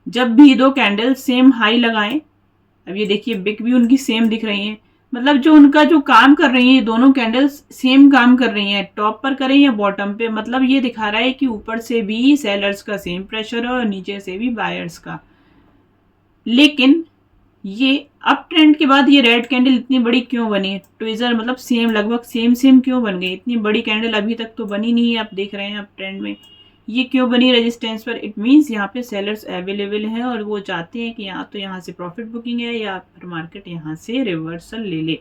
जब भी 2 कैंडल सेम हाई लगाएं, अब ये देखिए बिग भी उनकी सेम दिख रही है, मतलब जो उनका जो काम कर रही है दोनों कैंडल्स सेम काम कर रही हैं, टॉप पर करें या बॉटम पे। मतलब ये दिखा रहा है कि ऊपर से भी सेलर्स का सेम प्रेशर है और नीचे से भी बायर्स का। लेकिन ये अप ट्रेंड के बाद ये रेड कैंडल इतनी बड़ी क्यों बनी? ट्विज़र मतलब सेम, लगभग सेम क्यों बन गई? इतनी बड़ी कैंडल अभी तक तो बनी नहीं है, आप देख रहे हैं अप ट्रेंड में। ये क्यों बनी रेजिस्टेंस पर? इट मीन्स यहाँ पे सेलर्स अवेलेबल हैं और वो चाहते हैं कि यहाँ से प्रॉफिट बुकिंग है या फिर मार्केट यहाँ से रिवर्सल ले ले।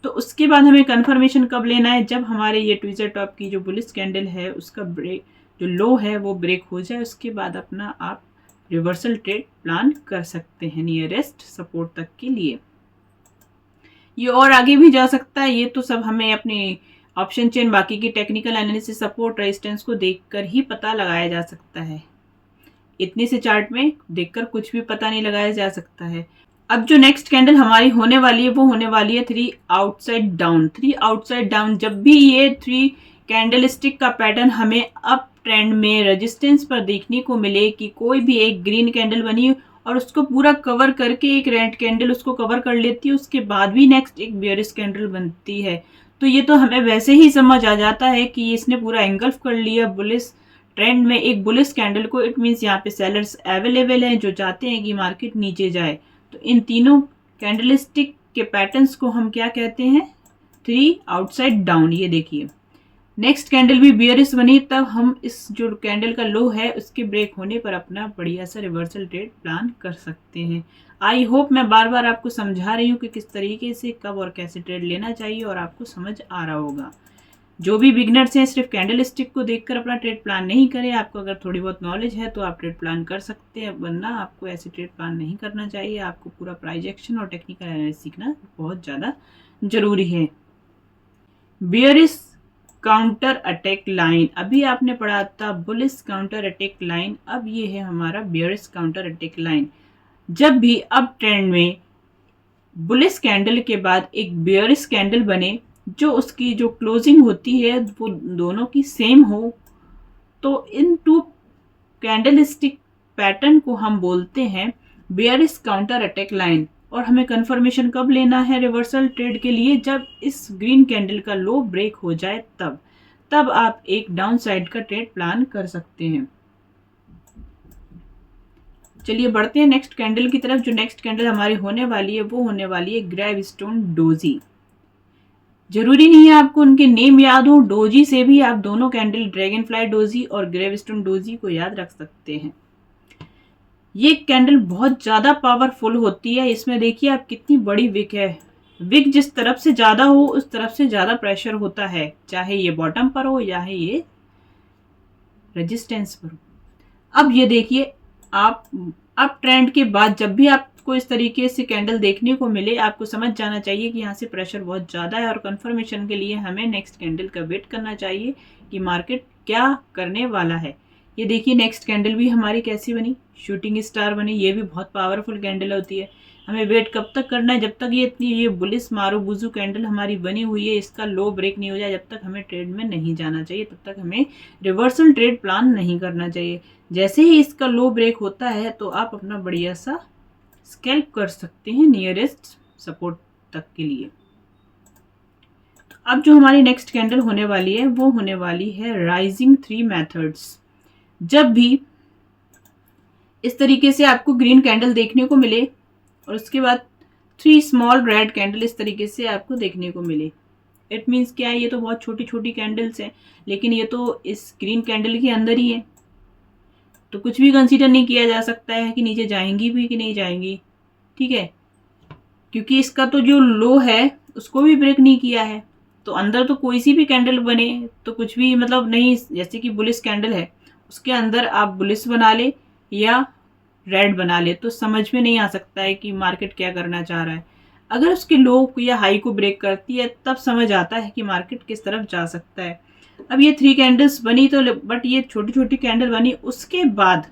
तो उसके बाद हमें कंफर्मेशन कब लेना है? जब हमारे ये ट्विज़र टॉप की जो बुलिश कैंडल है उसका ब्रेक, जो लो है वो ब्रेक हो जाए, उसके बाद अपना आप रिवर्सल ट्रेड प्लान कर सकते हैं नियरेस्ट सपोर्ट तक के लिए। ये और आगे भी जा सकता है, ये तो सब हमें अपनी ऑप्शन चेन, बाकी की टेक्निकल एनालिसिस, सपोर्ट, रेजिस्टेंस को देखकर ही पता लगाया जा सकता है। इतने से चार्ट में देखकर कुछ भी पता नहीं लगाया जा सकता है। अब जो नेक्स्ट कैंडल हमारी होने वाली है वो होने वाली है 3 आउटसाइड डाउन। 3 आउटसाइड डाउन, जब भी ये 3 कैंडल स्टिक का पैटर्न हमें अप ट्रेंड में रेजिस्टेंस पर देखने को मिले कि कोई भी एक ग्रीन कैंडल बनी और उसको पूरा कवर करके एक रेड कैंडल उसको कवर कर लेती है, उसके बाद भी नेक्स्ट एक बेयरिश कैंडल बनती है, तो ये तो हमें वैसे ही समझ आ जाता है कि इसने पूरा एंगल्फ कर लिया बुलिश ट्रेंड में एक बुलिश कैंडल को। इट मीन्स यहाँ पे सेलर्स अवेलेबल हैं जो चाहते हैं कि मार्केट नीचे जाए। तो इन तीनों कैंडल स्टिक के पैटर्न्स को हम क्या कहते हैं? 3 आउटसाइड डाउन। ये देखिए नेक्स्ट कैंडल भी बेयरिश बनी, तब हम इस जो कैंडल का लो है उसके ब्रेक होने पर अपना बढ़िया सा रिवर्सल ट्रेड प्लान कर सकते हैं। आई होप मैं बार बार आपको समझा रही हूँ कि किस तरीके से कब और कैसे ट्रेड लेना चाहिए और आपको समझ आ रहा होगा। जो भी बिगनर्स हैं सिर्फ कैंडल स्टिक को देखकर अपना ट्रेड प्लान नहीं करें। आपको अगर थोड़ी बहुत नॉलेज है तो आप ट्रेड प्लान कर सकते हैं, वरना आपको ऐसे ट्रेड प्लान नहीं करना चाहिए। आपको पूरा प्राइस एक्शन और टेक्निकल एनालिसिस सीखना बहुत ज़्यादा जरूरी है। बियरिश काउंटर अटैक लाइन, अभी आपने पढ़ा था बुलिश काउंटर अटैक लाइन, अब ये है हमारा बियरिश काउंटर अटैक लाइन। जब भी अप ट्रेंड में बुलिश कैंडल के बाद एक बियरिश कैंडल बने, जो उसकी जो क्लोजिंग होती है वो दोनों की सेम हो, तो इन टू कैंडलस्टिक पैटर्न को हम बोलते हैं बियरिश काउंटर अटैक लाइन। और हमें कंफर्मेशन कब लेना है रिवर्सल ट्रेड के लिए? जब इस ग्रीन कैंडल का लो ब्रेक हो जाए तब आप एक डाउन साइड का ट्रेड प्लान कर सकते हैं। चलिए बढ़ते हैं नेक्स्ट कैंडल की तरफ। जो नेक्स्ट कैंडल हमारी होने वाली है वो होने वाली है ग्रेवस्टोन डोजी। जरूरी नहीं है आपको उनके नेम याद हो, डोजी से भी आप दोनों कैंडल ड्रैगन फ्लाई डोजी और ग्रेवस्टोन डोजी को याद रख सकते हैं। ये कैंडल बहुत ज्यादा पावरफुल होती है। इसमें देखिए आप कितनी बड़ी विक है। विक जिस तरफ से ज्यादा हो उस तरफ से ज्यादा प्रेशर होता है, चाहे ये बॉटम पर हो या ये रेजिस्टेंस पर हो। अब ये देखिए आप अप ट्रेंड के बाद जब भी आपको इस तरीके से कैंडल देखने को मिले, आपको समझ जाना चाहिए कि यहाँ से प्रेशर बहुत ज़्यादा है और कंफर्मेशन के लिए हमें नेक्स्ट कैंडल का वेट करना चाहिए कि मार्केट क्या करने वाला है। ये देखिए नेक्स्ट कैंडल भी हमारी कैसी बनी, शूटिंग स्टार बनी। ये भी बहुत पावरफुल कैंडल होती है। हमें वेट कब तक करना है? जब तक ये बुलिश मारुबुजू कैंडल हमारी बनी हुई है, इसका लो ब्रेक नहीं हो जाए, जब तक हमें ट्रेड में नहीं जाना चाहिए, तब तक हमें रिवर्सल ट्रेड प्लान नहीं करना चाहिए। जैसे ही इसका लो ब्रेक होता है तो आप अपना बढ़िया सा स्कैल्प कर सकते हैं नियरेस्ट सपोर्ट तक के लिए। तो अब जो हमारी नेक्स्ट कैंडल होने वाली है वो होने वाली है राइजिंग 3 मेथड्स। जब भी इस तरीके से आपको ग्रीन कैंडल देखने को मिले और उसके बाद 3 स्मॉल रेड कैंडल इस तरीके से आपको देखने को मिले, इट मीन्स क्या है? ये तो बहुत छोटी छोटी कैंडल्स हैं, लेकिन ये तो इस ग्रीन कैंडल के अंदर ही है, तो कुछ भी कंसीडर नहीं किया जा सकता है कि नीचे जाएंगी भी कि नहीं जाएंगी। ठीक है, क्योंकि इसका तो जो लो है उसको भी ब्रेक नहीं किया है, तो अंदर तो कोई सी भी कैंडल बने तो कुछ भी मतलब नहीं। जैसे कि बुलिश कैंडल है, उसके अंदर आप बुलिश बना ले या रेड बना ले तो समझ में नहीं आ सकता है कि मार्केट क्या करना चाह रहा है। अगर उसके लो या हाई को ब्रेक करती है तब समझ आता है कि मार्केट किस तरफ जा सकता है। अब ये 3 कैंडल्स बनी तो, बट ये छोटी छोटी कैंडल बनी, उसके बाद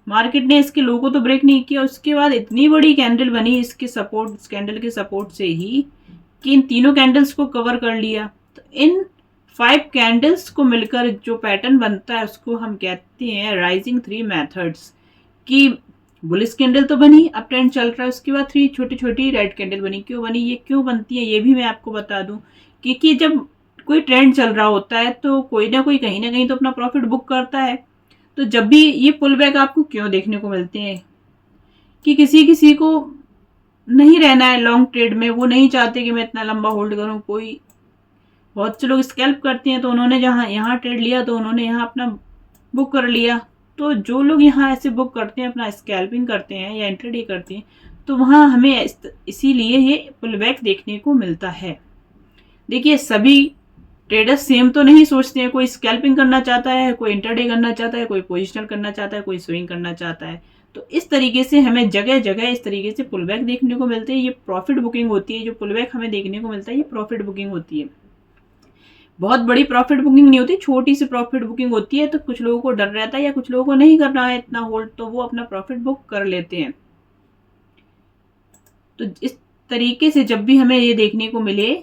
मार्केट ने इसके लो को तो ब्रेक नहीं किया, उसके बाद इतनी बड़ी कैंडल बनी इसके सपोर्ट, इस कैंडल के सपोर्ट से ही, कि इन तीनों कैंडल्स को कवर कर लिया। तो इन 5 कैंडल्स को मिलकर जो पैटर्न बनता है उसको हम कहते हैं राइजिंग 3 मेथड्स। कि बुलिश कैंडल तो बनी, अप ट्रेंड चल रहा है, उसके बाद 3 छोटी छोटी रेड कैंडल बनी। क्यों बनी? ये क्यों बनती है ये भी मैं आपको बता दूं। क्योंकि जब कोई ट्रेंड चल रहा होता है तो कोई ना कोई कहीं ना कहीं तो अपना प्रॉफिट बुक करता है। तो जब भी ये पुल बैक आपको क्यों देखने को मिलते हैं कि किसी को नहीं रहना है लॉन्ग ट्रेड में, वो नहीं चाहते कि मैं इतना लंबा होल्ड करूं। कोई बहुत से लोग स्कैल्प करते हैं, तो उन्होंने जहाँ यहाँ ट्रेड लिया तो उन्होंने यहाँ अपना बुक कर लिया। तो जो लोग यहाँ ऐसे बुक करते हैं, अपना स्कैल्पिंग करते हैं या इंट्राडे करते हैं, तो वहाँ हमें इसीलिए ये पुल बैक देखने को मिलता है। देखिए सभी ट्रेडर्स सेम तो नहीं सोचते हैं। कोई स्कैल्पिंग करना चाहता है, कोई इंट्राडे करना चाहता है, कोई पोजिशनल करना चाहता है, कोई स्विंग करना चाहता है। तो इस तरीके से हमें जगह जगह इस तरीके से पुल बैक देखने को मिलते हैं। ये प्रॉफिट बुकिंग होती है। जो पुल बैक हमें देखने को मिलता है ये प्रॉफिट बुकिंग होती है। बहुत बड़ी प्रॉफिट बुकिंग नहीं होती, छोटी सी प्रॉफिट बुकिंग होती है। तो कुछ लोगों को डर रहता है या कुछ लोगों को नहीं करना है इतना होल्ड, तो वो अपना प्रॉफिट बुक कर लेते हैं। तो इस तरीके से जब भी हमें ये देखने को मिले,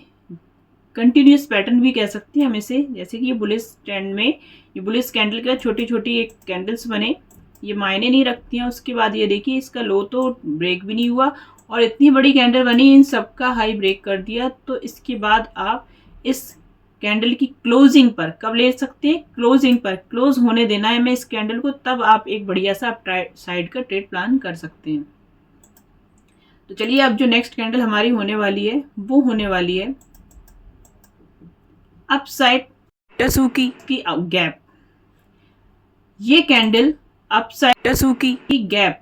कंटिन्यूस पैटर्न भी कह सकते हैं हम इसे, जैसे कि ये बुलिश ट्रेंड में ये बुलिश कैंडल के छोटी छोटी एक कैंडल्स बने, ये मायने नहीं रखती हैं। उसके बाद ये देखिए इसका लो तो ब्रेक भी नहीं हुआ और इतनी बड़ी कैंडल बनी, इन सबका हाई ब्रेक कर दिया। तो इसके बाद आप इस कैंडल की क्लोजिंग पर कब ले सकते हैं? क्लोजिंग पर क्लोज होने देना है हमें इस कैंडल को, तब आप एक बढ़िया सा साइड का ट्रेड प्लान कर सकते हैं। तो चलिए अब जो नेक्स्ट कैंडल हमारी होने वाली है वो होने वाली है अपसाइड टसूकी की गैप। ये कैंडल अपसाइड टसूकी की गैप,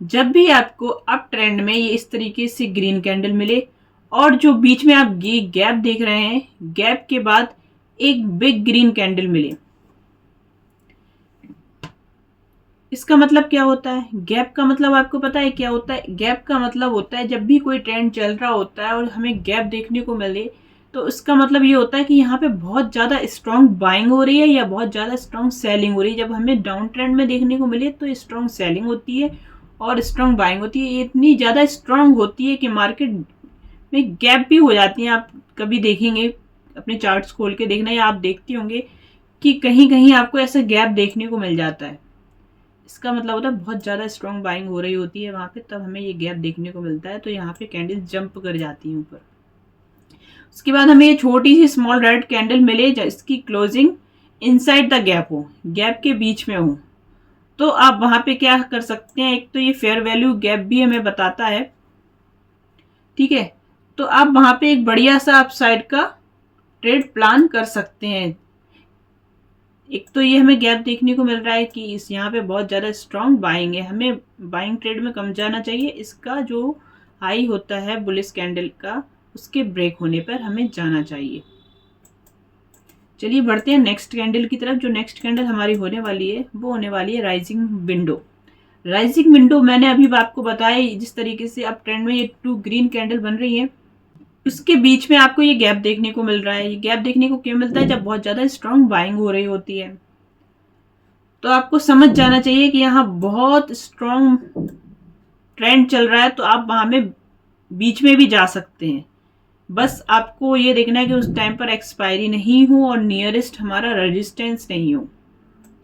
जब भी आपको अप ट्रेंड में ये इस तरीके से ग्रीन कैंडल मिले और जो बीच में आप ये गैप देख रहे हैं, गैप के बाद एक बिग ग्रीन कैंडल मिले, इसका मतलब क्या होता है? गैप का मतलब आपको पता है क्या होता है? गैप का मतलब होता है जब भी कोई ट्रेंड चल रहा होता है और हमें गैप देखने को मिले, तो इसका मतलब ये होता है कि यहाँ पे बहुत ज़्यादा स्ट्रॉन्ग बाइंग हो रही है या बहुत ज़्यादा स्ट्रॉन्ग सेलिंग हो रही है। जब हमें डाउन ट्रेंड में देखने को मिले तो स्ट्रॉन्ग सेलिंग होती है और स्ट्रॉन्ग बाइंग होती है। ये इतनी ज़्यादा स्ट्रॉन्ग होती है कि मार्केट में गैप भी हो जाती है। आप कभी देखेंगे, अपने चार्ट्स खोल के देखना या आप देखते होंगे कि कहीं कहीं आपको ऐसा गैप देखने को मिल जाता है। इसका मतलब होता है बहुत ज़्यादा स्ट्रॉन्ग बाइंग हो रही होती है वहाँ पे, तब हमें ये गैप देखने को मिलता है। तो यहाँ पे कैंडल जंप कर जाती है ऊपर। उसके बाद हमें ये छोटी सी स्मॉल रेड कैंडल मिले जिसकी क्लोजिंग इनसाइड द गैप हो, गैप के बीच में हो, तो आप वहां पे क्या कर सकते हैं, एक तो ये फेयर वैल्यू गैप भी हमें बताता है, ठीक है। तो आप वहां पे एक बढ़िया सा अपसाइड का ट्रेड प्लान कर सकते हैं। एक तो ये हमें गैप देखने को मिल रहा है कि इस यहाँ पे बहुत ज़्यादा स्ट्रॉन्ग बाइंग है, हमें बाइंग ट्रेड में कम जाना चाहिए। इसका जो हाई होता है बुलिश कैंडल का, उसके ब्रेक होने पर हमें जाना चाहिए। चलिए बढ़ते हैं नेक्स्ट कैंडल की तरफ। जो नेक्स्ट कैंडल हमारी होने वाली है वो होने वाली है राइजिंग विंडो। राइजिंग विंडो मैंने अभी आपको बताया, जिस तरीके से अब ट्रेंड में ये 2 ग्रीन कैंडल बन रही है, उसके बीच में आपको ये गैप देखने को मिल रहा है। ये गैप देखने को क्यों मिलता है? जब बहुत ज़्यादा स्ट्रॉन्ग बाइंग हो रही होती है। तो आपको समझ जाना चाहिए कि यहाँ बहुत स्ट्रॉन्ग ट्रेंड चल रहा है, तो आप वहाँ में बीच में भी जा सकते हैं। बस आपको ये देखना है कि उस टाइम पर एक्सपायरी नहीं हो और नियरेस्ट हमारा रेजिस्टेंस नहीं हो,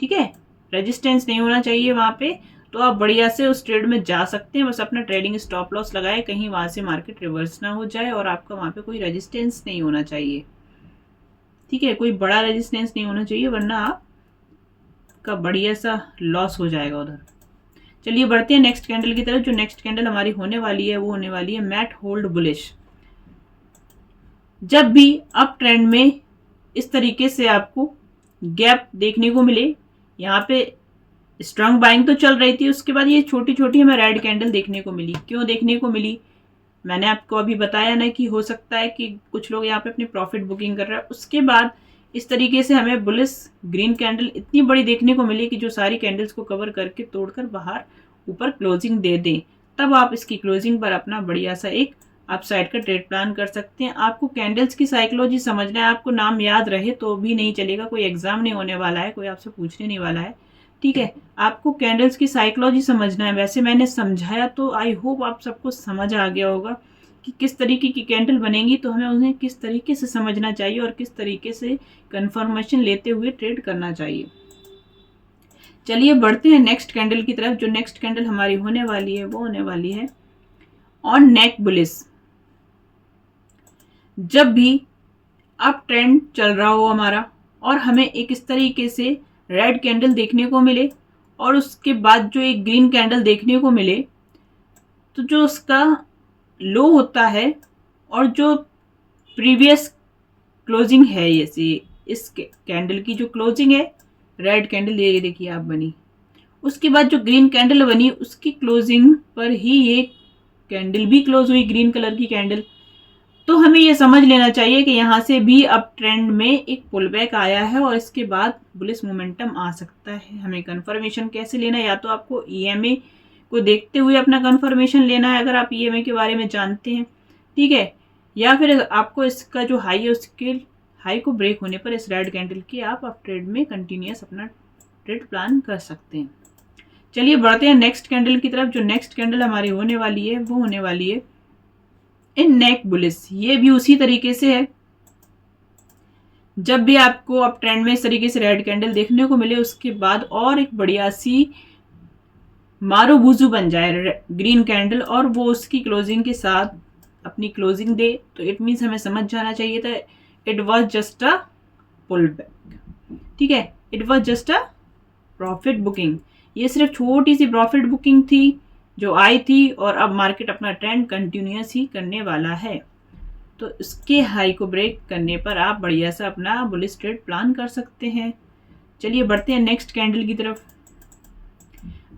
ठीक है। रेजिस्टेंस नहीं होना चाहिए वहाँ पे, तो आप बढ़िया से उस ट्रेड में जा सकते हैं। बस अपना ट्रेडिंग स्टॉप लॉस लगाए, कहीं वहाँ से मार्केट रिवर्स ना हो जाए और आपका वहाँ पे कोई रेजिस्टेंस नहीं होना चाहिए, ठीक है। कोई बड़ा रेजिस्टेंस नहीं होना चाहिए, वरना आपका बढ़िया सा लॉस हो जाएगा उधर। चलिए बढ़ते हैं नेक्स्ट कैंडल की तरफ। जो नेक्स्ट कैंडल हमारी होने वाली है वो होने वाली है मैट होल्ड बुलिश। जब भी अप ट्रेंड में इस तरीके से आपको गैप देखने को मिले, यहाँ पे स्ट्रॉन्ग बाइंग तो चल रही थी, उसके बाद ये छोटी छोटी हमें रेड कैंडल देखने को मिली। क्यों देखने को मिली? मैंने आपको अभी बताया ना कि हो सकता है कि कुछ लोग यहाँ पे अपनी प्रॉफिट बुकिंग कर रहे हैं। उसके बाद इस तरीके से हमें बुलिश ग्रीन कैंडल इतनी बड़ी देखने को मिली कि जो सारी कैंडल्स को कवर करके तोड़कर बाहर ऊपर क्लोजिंग दे दें। तब आप इसकी क्लोजिंग पर अपना बढ़िया सा एक अपसाइड का ट्रेड प्लान कर सकते हैं। आपको कैंडल्स की साइकोलॉजी समझना है। आपको नाम याद रहे तो भी नहीं चलेगा, कोई एग्जाम नहीं होने वाला है, कोई आपसे पूछने नहीं वाला है, ठीक है। आपको कैंडल्स की साइकोलॉजी समझना है। वैसे मैंने समझाया तो आई होप आप सबको समझ आ गया होगा कि किस तरीके की कैंडल बनेंगी, तो हमें उन्हें किस तरीके से समझना चाहिए और किस तरीके से कंफर्मेशन लेते हुए ट्रेड करना चाहिए। चलिए बढ़ते हैं नेक्स्ट कैंडल की तरफ। जो नेक्स्ट कैंडल हमारी होने वाली है वो होने वाली है ऑन नेक बुलिश। जब भी अप ट्रेंड चल रहा हो हमारा और हमें एक इस तरीके से रेड कैंडल देखने को मिले और उसके बाद जो एक ग्रीन कैंडल देखने को मिले, तो जो उसका लो होता है और जो प्रीवियस क्लोजिंग है, जैसे इस कैंडल की जो क्लोजिंग है, रेड कैंडल ये देखिए आप बनी, उसके बाद जो ग्रीन कैंडल बनी उसकी क्लोजिंग पर ही ये कैंडल भी क्लोज हुई, ग्रीन कलर की कैंडल। तो हमें ये समझ लेना चाहिए कि यहाँ से भी अप ट्रेंड में एक पुल बैक आया है और इसके बाद बुलिश मोमेंटम आ सकता है। हमें कंफर्मेशन कैसे लेना है? या तो आपको ईएमए को देखते हुए अपना कंफर्मेशन लेना है, अगर आप ईएमए के बारे में जानते हैं, ठीक है, या फिर आपको इसका जो हाई है उसके हाई को ब्रेक होने पर इस रेड कैंडल की आप अप ट्रेड में कंटिन्यूस अपना ट्रेड प्लान कर सकते हैं। चलिए बढ़ते हैं नेक्स्ट कैंडल की तरफ। जो नेक्स्ट कैंडल हमारी होने वाली है वो होने वाली है इन नेक बुलिश। ये भी उसी तरीके से है। जब भी आपको अप ट्रेंड में इस तरीके से रेड कैंडल देखने को मिले, उसके बाद और एक बढ़िया सी मारो बुजू बन जाए ग्रीन कैंडल और वो उसकी क्लोजिंग के साथ अपनी क्लोजिंग दे, तो इट मीन्स हमें समझ जाना चाहिए था it was just a pull back, ठीक है, it was just a profit booking. ये सिर्फ छोटी सी प्रॉफिट बुकिंग थी जो आई थी और अब मार्केट अपना ट्रेंड कंटिन्यूस ही करने वाला है। तो इसके हाई को ब्रेक करने पर आप बढ़िया सा अपना बुलिश ट्रेड प्लान कर सकते हैं। चलिए बढ़ते हैं नेक्स्ट कैंडल की तरफ।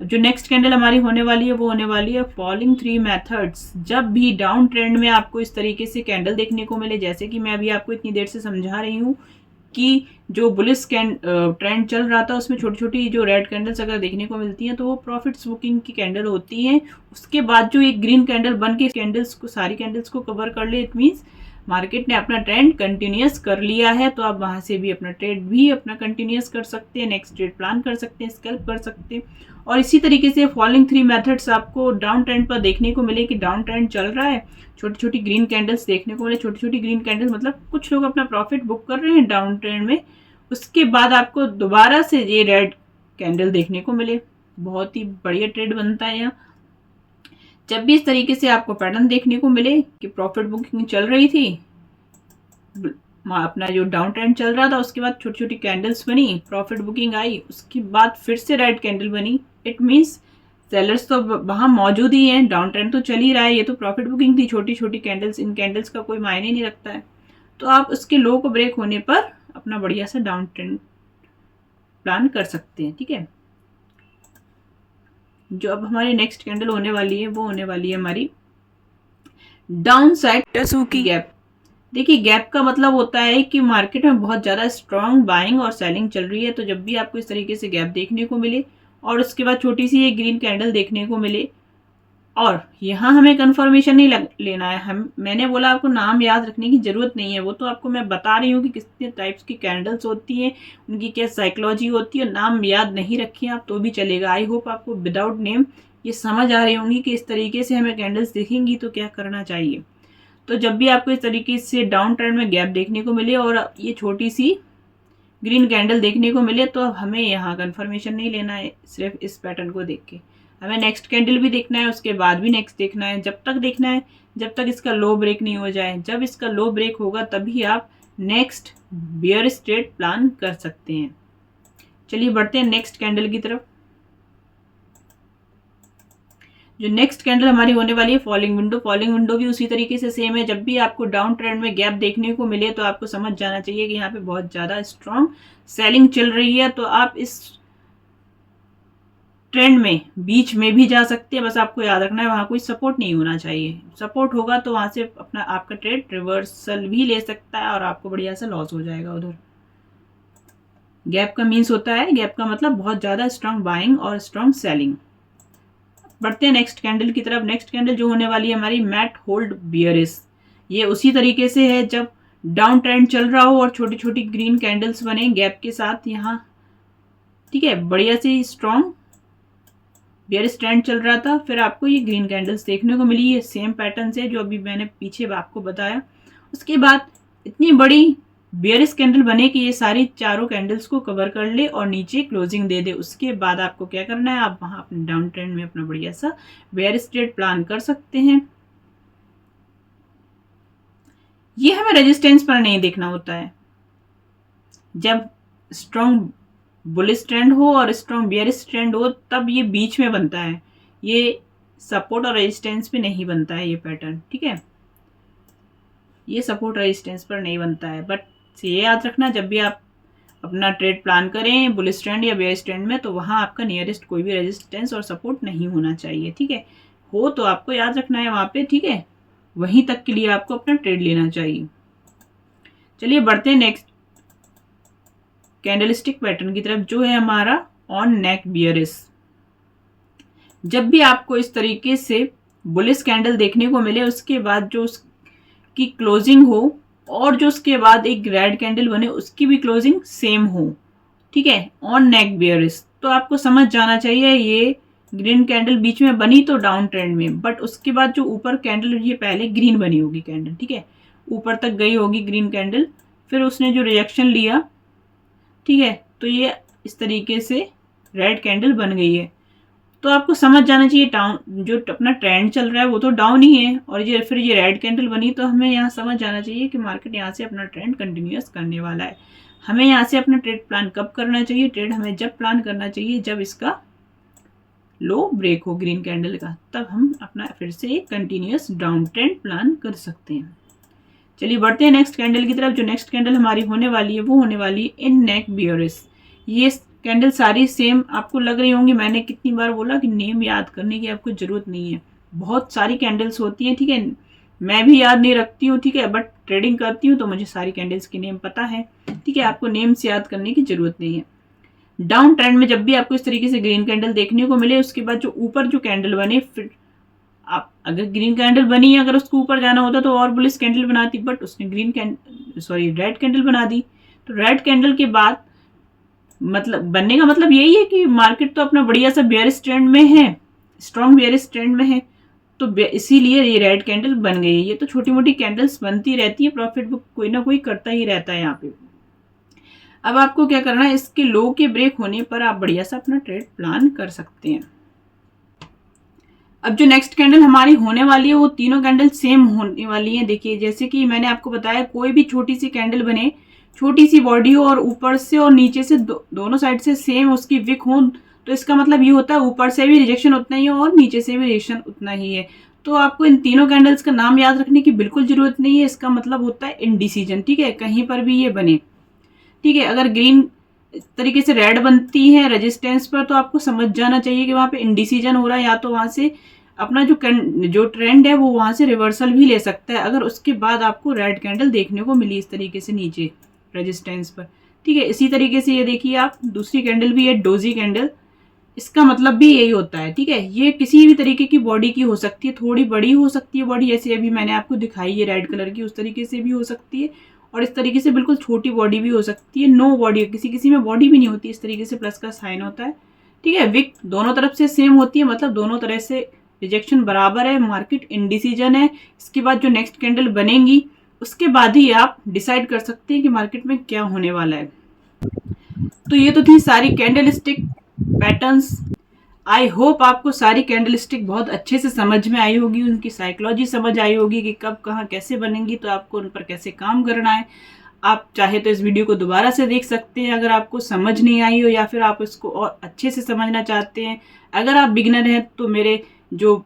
जो नेक्स्ट कैंडल हमारी होने वाली है वो होने वाली है फॉलिंग 3 मेथड्स। जब भी डाउन ट्रेंड में आपको इस तरीके से कैंडल देखने को मिले, जैसे कि मैं अभी आपको इतनी देर से समझा रही हूँ कि जो बुलिश ट्रेंड चल रहा था उसमें छोटी छोटी जो रेड कैंडल्स अगर देखने को मिलती हैं तो वो प्रॉफिट्स बुकिंग की कैंडल होती हैं। उसके बाद जो एक ग्रीन कैंडल बन के कैंडल्स को सारी कैंडल्स को कवर कर ले, इट मीन्स मार्केट ने अपना ट्रेंड कंटिन्यूस कर लिया है, तो आप वहाँ से भी अपना ट्रेड भी अपना कंटिन्यूस कर सकते हैं, नेक्स्ट ट्रेड प्लान कर सकते हैं, स्कैल्प कर सकते हैं। और इसी तरीके से फॉलोइंग 3 मेथड्स आपको डाउन ट्रेंड पर देखने को मिले कि डाउन ट्रेंड चल रहा है, छोटी छोटी ग्रीन कैंडल्स देखने को मिले। छोटी छोटी ग्रीन कैंडल्स मतलब कुछ लोग अपना प्रॉफिट बुक कर रहे हैं डाउन ट्रेंड में, उसके बाद आपको दोबारा से ये रेड कैंडल देखने को मिले, बहुत ही बढ़िया ट्रेड बनता है यहाँ। जब भी इस तरीके से आपको पैटर्न देखने को मिले कि प्रॉफिट बुकिंग चल रही थी, अपना जो डाउन ट्रेंड चल रहा था, उसके बाद छोटी छोटी कैंडल्स बनी, प्रॉफिट बुकिंग आई, उसके बाद फिर से रेड कैंडल बनी, इट मीन्स सेलर्स तो वहां मौजूद ही हैं, डाउन ट्रेंड तो चल ही रहा है, ये तो प्रॉफिट बुकिंग थी, छोटी छोटी कैंडल्स, इन कैंडल्स का कोई मायने नहीं रखता है। तो आप उसके लो को ब्रेक होने पर अपना बढ़िया सा डाउन ट्रेंड प्लान कर सकते हैं, ठीक है। जो अब हमारी नेक्स्ट कैंडल होने वाली है वो होने वाली है हमारी डाउन साइड टसूकी गैप। देखिए, गैप का मतलब होता है कि मार्केट में बहुत ज़्यादा स्ट्रॉन्ग बाइंग और सेलिंग चल रही है, तो जब भी आपको इस तरीके से गैप देखने को मिले और उसके बाद छोटी सी ये ग्रीन कैंडल देखने को मिले, और यहाँ हमें कंफर्मेशन नहीं लेना है, मैंने बोला आपको नाम याद रखने की ज़रूरत नहीं है, वो तो आपको मैं बता रही हूँ कि कितने टाइप्स की कैंडल्स होती हैं, उनकी क्या साइकोलॉजी होती है, नाम याद नहीं रखिए आप तो भी चलेगा। आई होप आपको विदाउट नेम ये समझ आ रही होंगी कि इस तरीके से हमें कैंडल्स दिखेंगी तो क्या करना चाहिए। तो जब भी आपको इस तरीके से डाउन ट्रेंड में गैप देखने को मिले और ये छोटी सी ग्रीन कैंडल देखने को मिले, तो अब हमें यहाँ कंफर्मेशन नहीं लेना है सिर्फ इस पैटर्न को देख के, हमें नेक्स्ट कैंडल भी देखना है, उसके बाद भी नेक्स्ट देखना है, जब तक देखना है जब तक इसका लो ब्रेक नहीं हो जाए। जब इसका लो ब्रेक होगा तभी आप नेक्स्ट बियर ट्रेड प्लान कर सकते हैं। चलिए बढ़ते हैं नेक्स्ट कैंडल की तरफ। जो नेक्स्ट कैंडल हमारी होने वाली है फॉलिंग विंडो, फॉलिंग विंडो भी उसी तरीके से सेम है। जब भी आपको डाउन ट्रेंड में गैप देखने को मिले तो आपको समझ जाना चाहिए कि यहाँ पे बहुत ज़्यादा स्ट्रॉन्ग सेलिंग चल रही है, तो आप इस ट्रेंड में बीच में भी जा सकते हैं, बस आपको याद रखना है वहाँ कोई सपोर्ट नहीं होना चाहिए। सपोर्ट होगा तो वहाँ से अपना आपका ट्रेड रिवर्सल भी ले सकता है और आपको बढ़िया सा लॉस हो जाएगा उधर। गैप का मीन्स होता है, गैप का मतलब बहुत ज़्यादा स्ट्रॉन्ग बाइंग और स्ट्रॉन्ग सेलिंग। बढ़ते हैं नेक्स्ट कैंडल की तरफ। नेक्स्ट कैंडल जो होने वाली है हमारी मैट होल्ड बियरिश, ये उसी तरीके से है जब डाउन ट्रेंड चल रहा हो और छोटी छोटी ग्रीन कैंडल्स बने गैप के साथ यहाँ, ठीक है, बढ़िया सी स्ट्रॉन्ग बियरिश ट्रेंड चल रहा था, फिर आपको ये ग्रीन कैंडल्स देखने को मिली। ये सेम पैटर्न से जो अभी मैंने पीछे आपको बताया। उसके बाद इतनी बड़ी बियरिश कैंडल बने कि ये सारी चारों कैंडल्स को कवर कर ले और नीचे क्लोजिंग दे दे। उसके बाद आपको क्या करना है, आप वहां अपने डाउन ट्रेंड में अपना बढ़िया सा बियरिश ट्रेड प्लान कर सकते हैं। ये हमें रेजिस्टेंस पर नहीं देखना होता है। जब स्ट्रॉन्ग बुलिश ट्रेंड हो और स्ट्रॉन्ग बियरिश ट्रेंड हो तब ये बीच में बनता है, ये सपोर्ट और रेजिस्टेंस पे नहीं बनता है ये पैटर्न, ठीक है। ये सपोर्ट रेजिस्टेंस पर नहीं बनता है। बट ये याद रखना, जब भी आप अपना ट्रेड प्लान करें बुलिश ट्रेंड या बियरिश ट्रेंड में, तो वहाँ आपका नियरेस्ट कोई भी रेजिस्टेंस और सपोर्ट नहीं होना चाहिए, ठीक है। हो तो आपको याद रखना है वहाँ पे, ठीक है, वहीं तक के लिए आपको अपना ट्रेड लेना चाहिए। चलिए बढ़ते हैं नेक्स्ट कैंडलस्टिक पैटर्न की तरफ, जो है हमारा ऑन नेक बियरिश। जब भी आपको इस तरीके से बुलिश कैंडल देखने को मिले, उसके बाद जो उसकी क्लोजिंग हो और जो उसके बाद एक रेड कैंडल बने उसकी भी क्लोजिंग सेम हो, ठीक है, ऑन नेक बियरिश, तो आपको समझ जाना चाहिए ये ग्रीन कैंडल बीच में बनी तो डाउन ट्रेंड में, बट उसके बाद जो ऊपर कैंडल, ये पहले ग्रीन बनी होगी कैंडल, ठीक है, ऊपर तक गई होगी ग्रीन कैंडल, फिर उसने जो रिजेक्शन लिया, ठीक है, तो ये इस तरीके से रेड कैंडल बन गई है। तो आपको समझ जाना चाहिए डाउन, जो अपना ट्रेंड चल रहा है वो तो डाउन ही है, और ये फिर ये रेड कैंडल बनी, तो हमें यहाँ समझ जाना चाहिए कि मार्केट यहाँ से अपना ट्रेंड कंटिन्यूस करने वाला है। हमें यहाँ से अपना ट्रेड प्लान कब करना चाहिए, ट्रेड हमें जब प्लान करना चाहिए जब इसका लो ब्रेक हो ग्रीन कैंडल का, तब हम अपना फिर से एक कंटिन्यूस डाउन ट्रेंड प्लान कर सकते हैं। चलिए बढ़ते हैं नेक्स्ट कैंडल की तरफ। जो नेक्स्ट कैंडल हमारी होने वाली है वो होने वाली है इन नेक बियरिश। ये कैंडल सारी सेम आपको लग रही होंगी, मैंने कितनी बार बोला कि नेम याद करने की आपको जरूरत नहीं है, बहुत सारी कैंडल्स होती हैं, ठीक है, मैं भी याद नहीं रखती हूँ, ठीक है, बट ट्रेडिंग करती हूँ तो मुझे सारी कैंडल्स की नेम पता है, ठीक है, आपको नेम्स याद करने की जरूरत नहीं है। डाउन ट्रेंड में जब भी आपको इस तरीके से ग्रीन कैंडल देखने को मिले, उसके बाद जो ऊपर जो कैंडल बने, फिर आप अगर ग्रीन कैंडल बनी, अगर उसको ऊपर जाना होता तो और बुलिश कैंडल बनाती, बट उसने रेड कैंडल बना दी। तो रेड कैंडल के बाद मतलब बनने का मतलब यही है कि मार्केट तो अपना बढ़िया सा बेयरिश ट्रेंड में है, स्ट्रॉन्ग बेयरिश ट्रेंड में है, तो इसीलिए ये रेड कैंडल बन गई है। ये तो छोटी मोटी कैंडल्स बनती रहती है, प्रॉफिट बुक कोई ना कोई करता ही रहता है यहाँ पे। अब आपको क्या करना है, इसके लो के ब्रेक होने पर आप बढ़िया सा अपना ट्रेड प्लान कर सकते हैं। अब जो नेक्स्ट कैंडल हमारी होने वाली है वो तीनों कैंडल सेम होने वाली है। देखिए जैसे कि मैंने आपको बताया, कोई भी छोटी सी कैंडल बने, छोटी सी बॉडी हो और ऊपर से और नीचे से दोनों साइड से सेम उसकी विक हो, तो इसका मतलब ये होता है ऊपर से भी रिजेक्शन उतना ही है और नीचे से भी रिजेक्शन उतना ही है। तो आपको इन तीनों कैंडल्स का नाम याद रखने की बिल्कुल जरूरत नहीं है। इसका मतलब होता है इनडिसीजन, ठीक है, कहीं पर भी ये बने, ठीक है। अगर ग्रीन तरीके से रेड बनती है रेजिस्टेंस पर, तो आपको समझ जाना चाहिए कि वहां पे इनडिसीजन हो रहा है, या तो वहां से अपना जो ट्रेंड है वो वहां से रिवर्सल भी ले सकता है, अगर उसके बाद आपको रेड कैंडल देखने को मिली इस तरीके से नीचे रेजिस्टेंस पर, ठीक है। इसी तरीके से ये देखिए आप, दूसरी कैंडल भी है डोजी कैंडल, इसका मतलब भी यही होता है, ठीक है। ये किसी भी तरीके की बॉडी की हो सकती है, थोड़ी बड़ी हो सकती है बॉडी, जैसे अभी मैंने आपको दिखाई है रेड कलर की, उस तरीके से भी हो सकती है, और इस तरीके से बिल्कुल छोटी बॉडी भी हो सकती है, नो बॉडी, किसी किसी में बॉडी भी नहीं होती, इस तरीके से प्लस का साइन होता है, ठीक है। विक दोनों तरफ से सेम होती है, मतलब दोनों तरह से रिजेक्शन बराबर है, मार्केट इनडिसीजन है। इसके बाद जो नेक्स्ट कैंडल बनेंगी उसके बाद ही आप डिसाइड कर सकते हैं कि मार्केट में क्या होने वाला है। तो ये तो थी सारी candle stick patterns. I hope आपको सारी कैंडल स्टिक बहुत अच्छे से समझ में आई होगी, उनकी साइकोलॉजी समझ आई होगी कि कब कहाँ कैसे बनेंगी, तो आपको उन पर कैसे काम करना है। आप चाहे तो इस वीडियो को दोबारा से देख सकते हैं अगर आपको समझ नहीं आई हो, या फिर आप इसको और अच्छे से समझना चाहते हैं। अगर आप बिगिनर हैं तो मेरे जो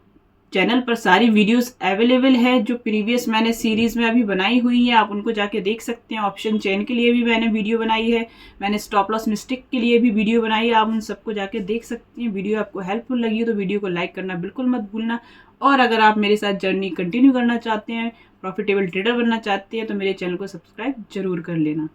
चैनल पर सारी वीडियोस अवेलेबल है, जो प्रीवियस मैंने सीरीज में अभी बनाई हुई है, आप उनको जाके देख सकते हैं। ऑप्शन चेन के लिए भी मैंने वीडियो बनाई है, मैंने स्टॉप लॉस मिस्टेक के लिए भी वीडियो बनाई है, आप उन सबको जाके देख सकते हैं। वीडियो आपको हेल्पफुल लगी तो वीडियो को लाइक करना बिल्कुल मत भूलना, और अगर आप मेरे साथ जर्नी कंटिन्यू करना चाहते हैं, प्रॉफिटेबल ट्रेडर बनना चाहते हैं, तो मेरे चैनल को सब्सक्राइब जरूर कर लेना।